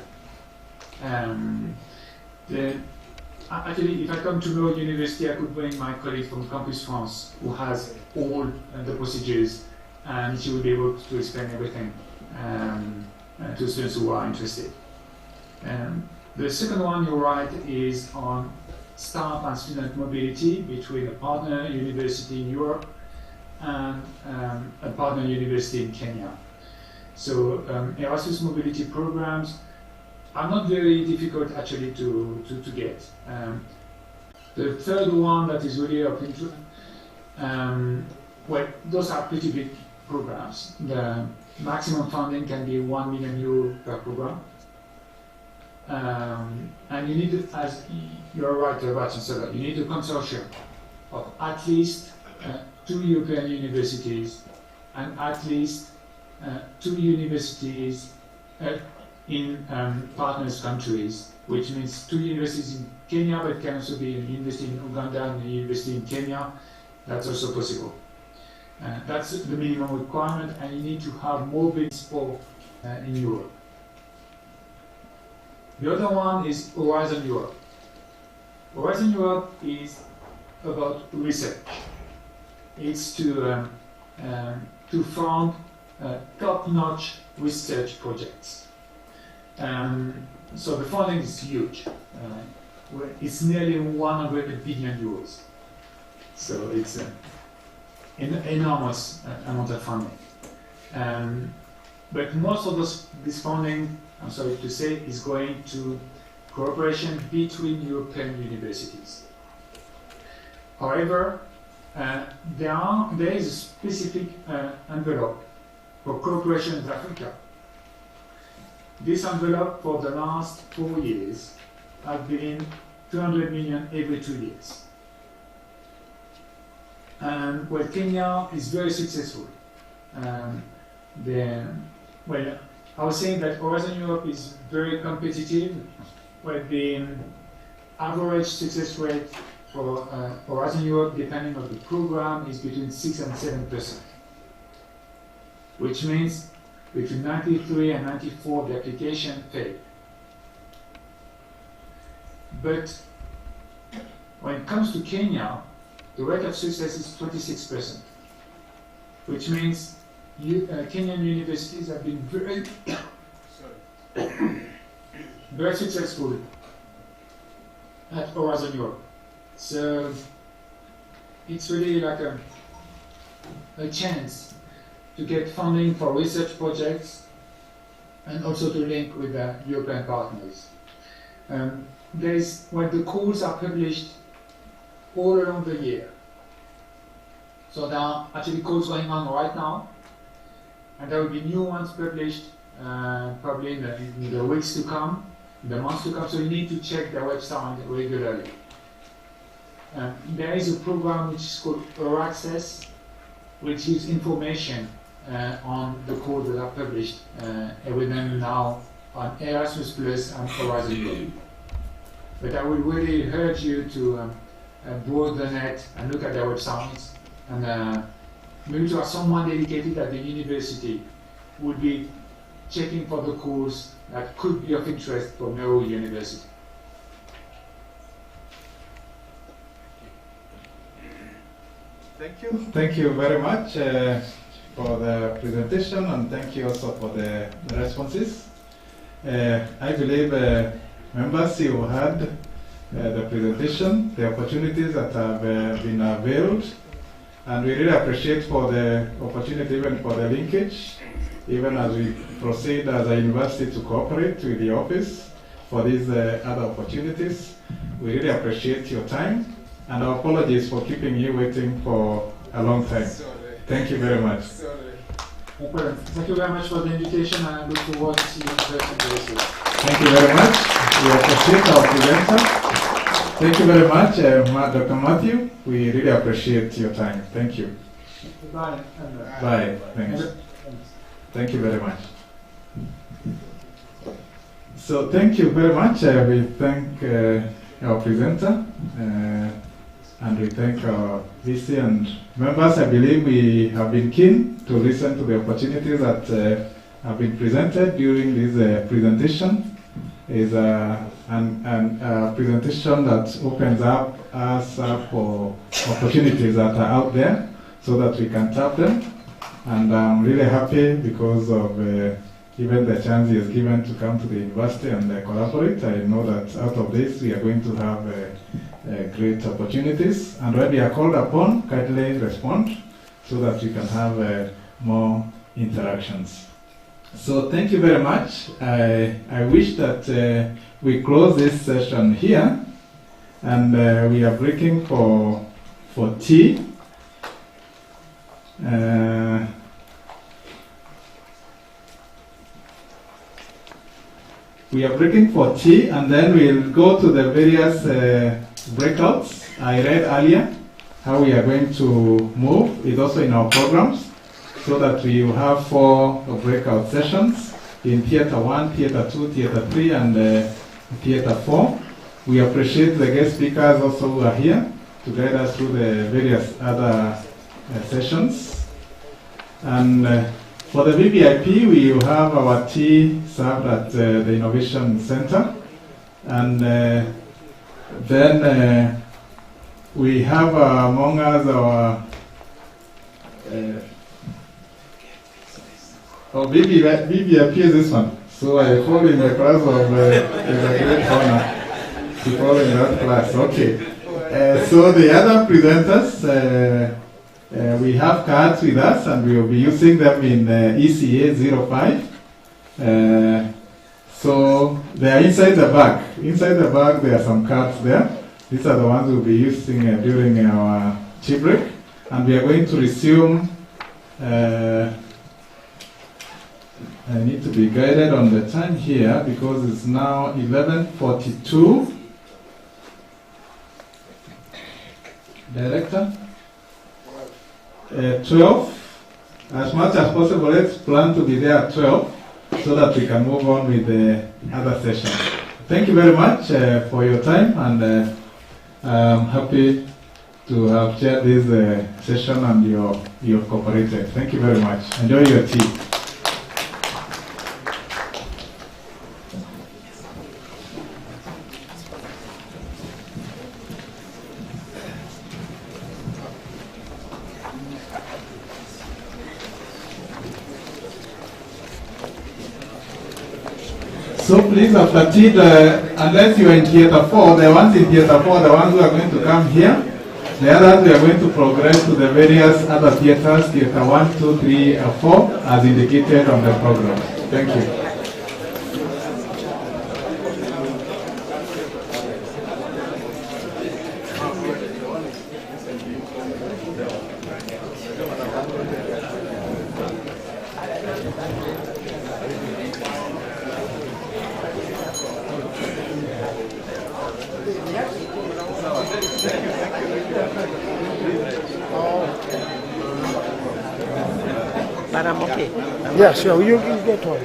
Actually, if I come to Meru University, I could bring my colleague from Campus France, who has all the procedures, and she will be able to explain everything to students who are interested. The second one, you're right, is on staff and student mobility between a partner university in Europe and a partner university in Kenya. So Erasmus mobility programs are not very difficult actually to get. The third one that is really of interest, well, those are pretty big programs. The maximum funding can be €1 million per program. And you need, as you're right, Chancellor, you need a consortium of at least 2 European universities and at least 2 universities in partners countries, which means 2 universities in Kenya, but it can also be a university in Uganda and a university in Kenya. That's also possible. That's the minimum requirement, and you need to have more bids for in Europe. The other one is Horizon Europe. Horizon Europe is about research. It's to fund top-notch research projects. So the funding is huge. It's nearly 100 billion euros. So it's an enormous amount of funding. But most of this funding, I'm sorry to say, is going to cooperation between European universities. However, there is a specific envelope for cooperation with Africa. This envelope for the last 4 years has been 200 million every 2 years. And well, Kenya is very successful. Well, I was saying that Horizon Europe is very competitive. Well, the average success rate for Horizon Europe, depending on the program, is between 6 and 7%, which means between 93 and 94 the application failed. But when it comes to Kenya, the rate of success is 26%, which means Kenyan universities have been very successful at Horizon Europe. So it's really like a chance to get funding for research projects and also to link with European partners. When the calls are published all along the year. So there are actually calls going on right now, and there will be new ones published probably in the weeks to come, in the months to come, so you need to check their website regularly. There is a program which is called Access, which gives information on the calls that are published with them now on Erasmus Plus and Horizon Europe. But I would really urge you to browse the net and look at their websites, and maybe to have someone dedicated at the university who would be checking for the calls that could be of interest for Meru University. Thank you. Thank you very much for the presentation, and thank you also for the responses. I believe members, you heard the presentation, the opportunities that have been availed, and we really appreciate for the opportunity, even for the linkage, even as we proceed as a university to cooperate with the office for these other opportunities. We really appreciate your time, and our apologies for keeping you waiting for a long time. Thank you very much. No problem. Thank you very much for the invitation, and I look forward to seeing you in person very soon. Thank you very much. We appreciate our presenter. Thank you very much, Dr. Matthew. We really appreciate your time. Thank you. Bye. Bye. Thanks. Thank you very much. So thank you very much. We thank our presenter, and we thank our VC and members. I believe we have been keen to listen to the opportunities that have been presented during this presentation. Is a presentation that opens up us for opportunities that are out there so that we can tap them. And I'm really happy because of even the chance he has given to come to the university and collaborate. I know that out of this we are going to have great opportunities. And when we are called upon, kindly respond so that we can have more interactions. So thank you very much. I wish that we close this session here, and we are breaking for tea. We are breaking for tea, and then we'll go to the various breakouts. I read earlier how we are going to move. It's also in our programs, so that we will have 4 breakout sessions in Theatre 1, Theatre 2, Theatre 3, and Theatre 4. We appreciate the guest speakers also who are here to guide us through the various other sessions. And for the VVIP, we will have our tea served at the Innovation Center. And then we have among us our VVIP is this one. So I fall in the class of it's a great honor to fall in that class. Okay. So the other presenters, we have cards with us, and we will be using them in ECA 05. So they are inside the bag. Inside the bag, there are some cards there. These are the ones we'll be using during our tea break. And we are going to resume. I need to be guided on the time here because it's now 11:42. Director? 12. As much as possible, let's plan to be there at 12 so that we can move on with the other session. Thank you very much for your time, and I'm happy to have chaired this session, and you've cooperated. Thank you very much. Enjoy your tea. So please, after tea, unless you are in Theatre 4, the ones in Theatre 4, the ones who are going to come here, the others we are going to progress to the various other theatres, Theatre 1, 2, 3, 4, as indicated on the program. Thank you. But I'm okay. Yeah, sure. You get one.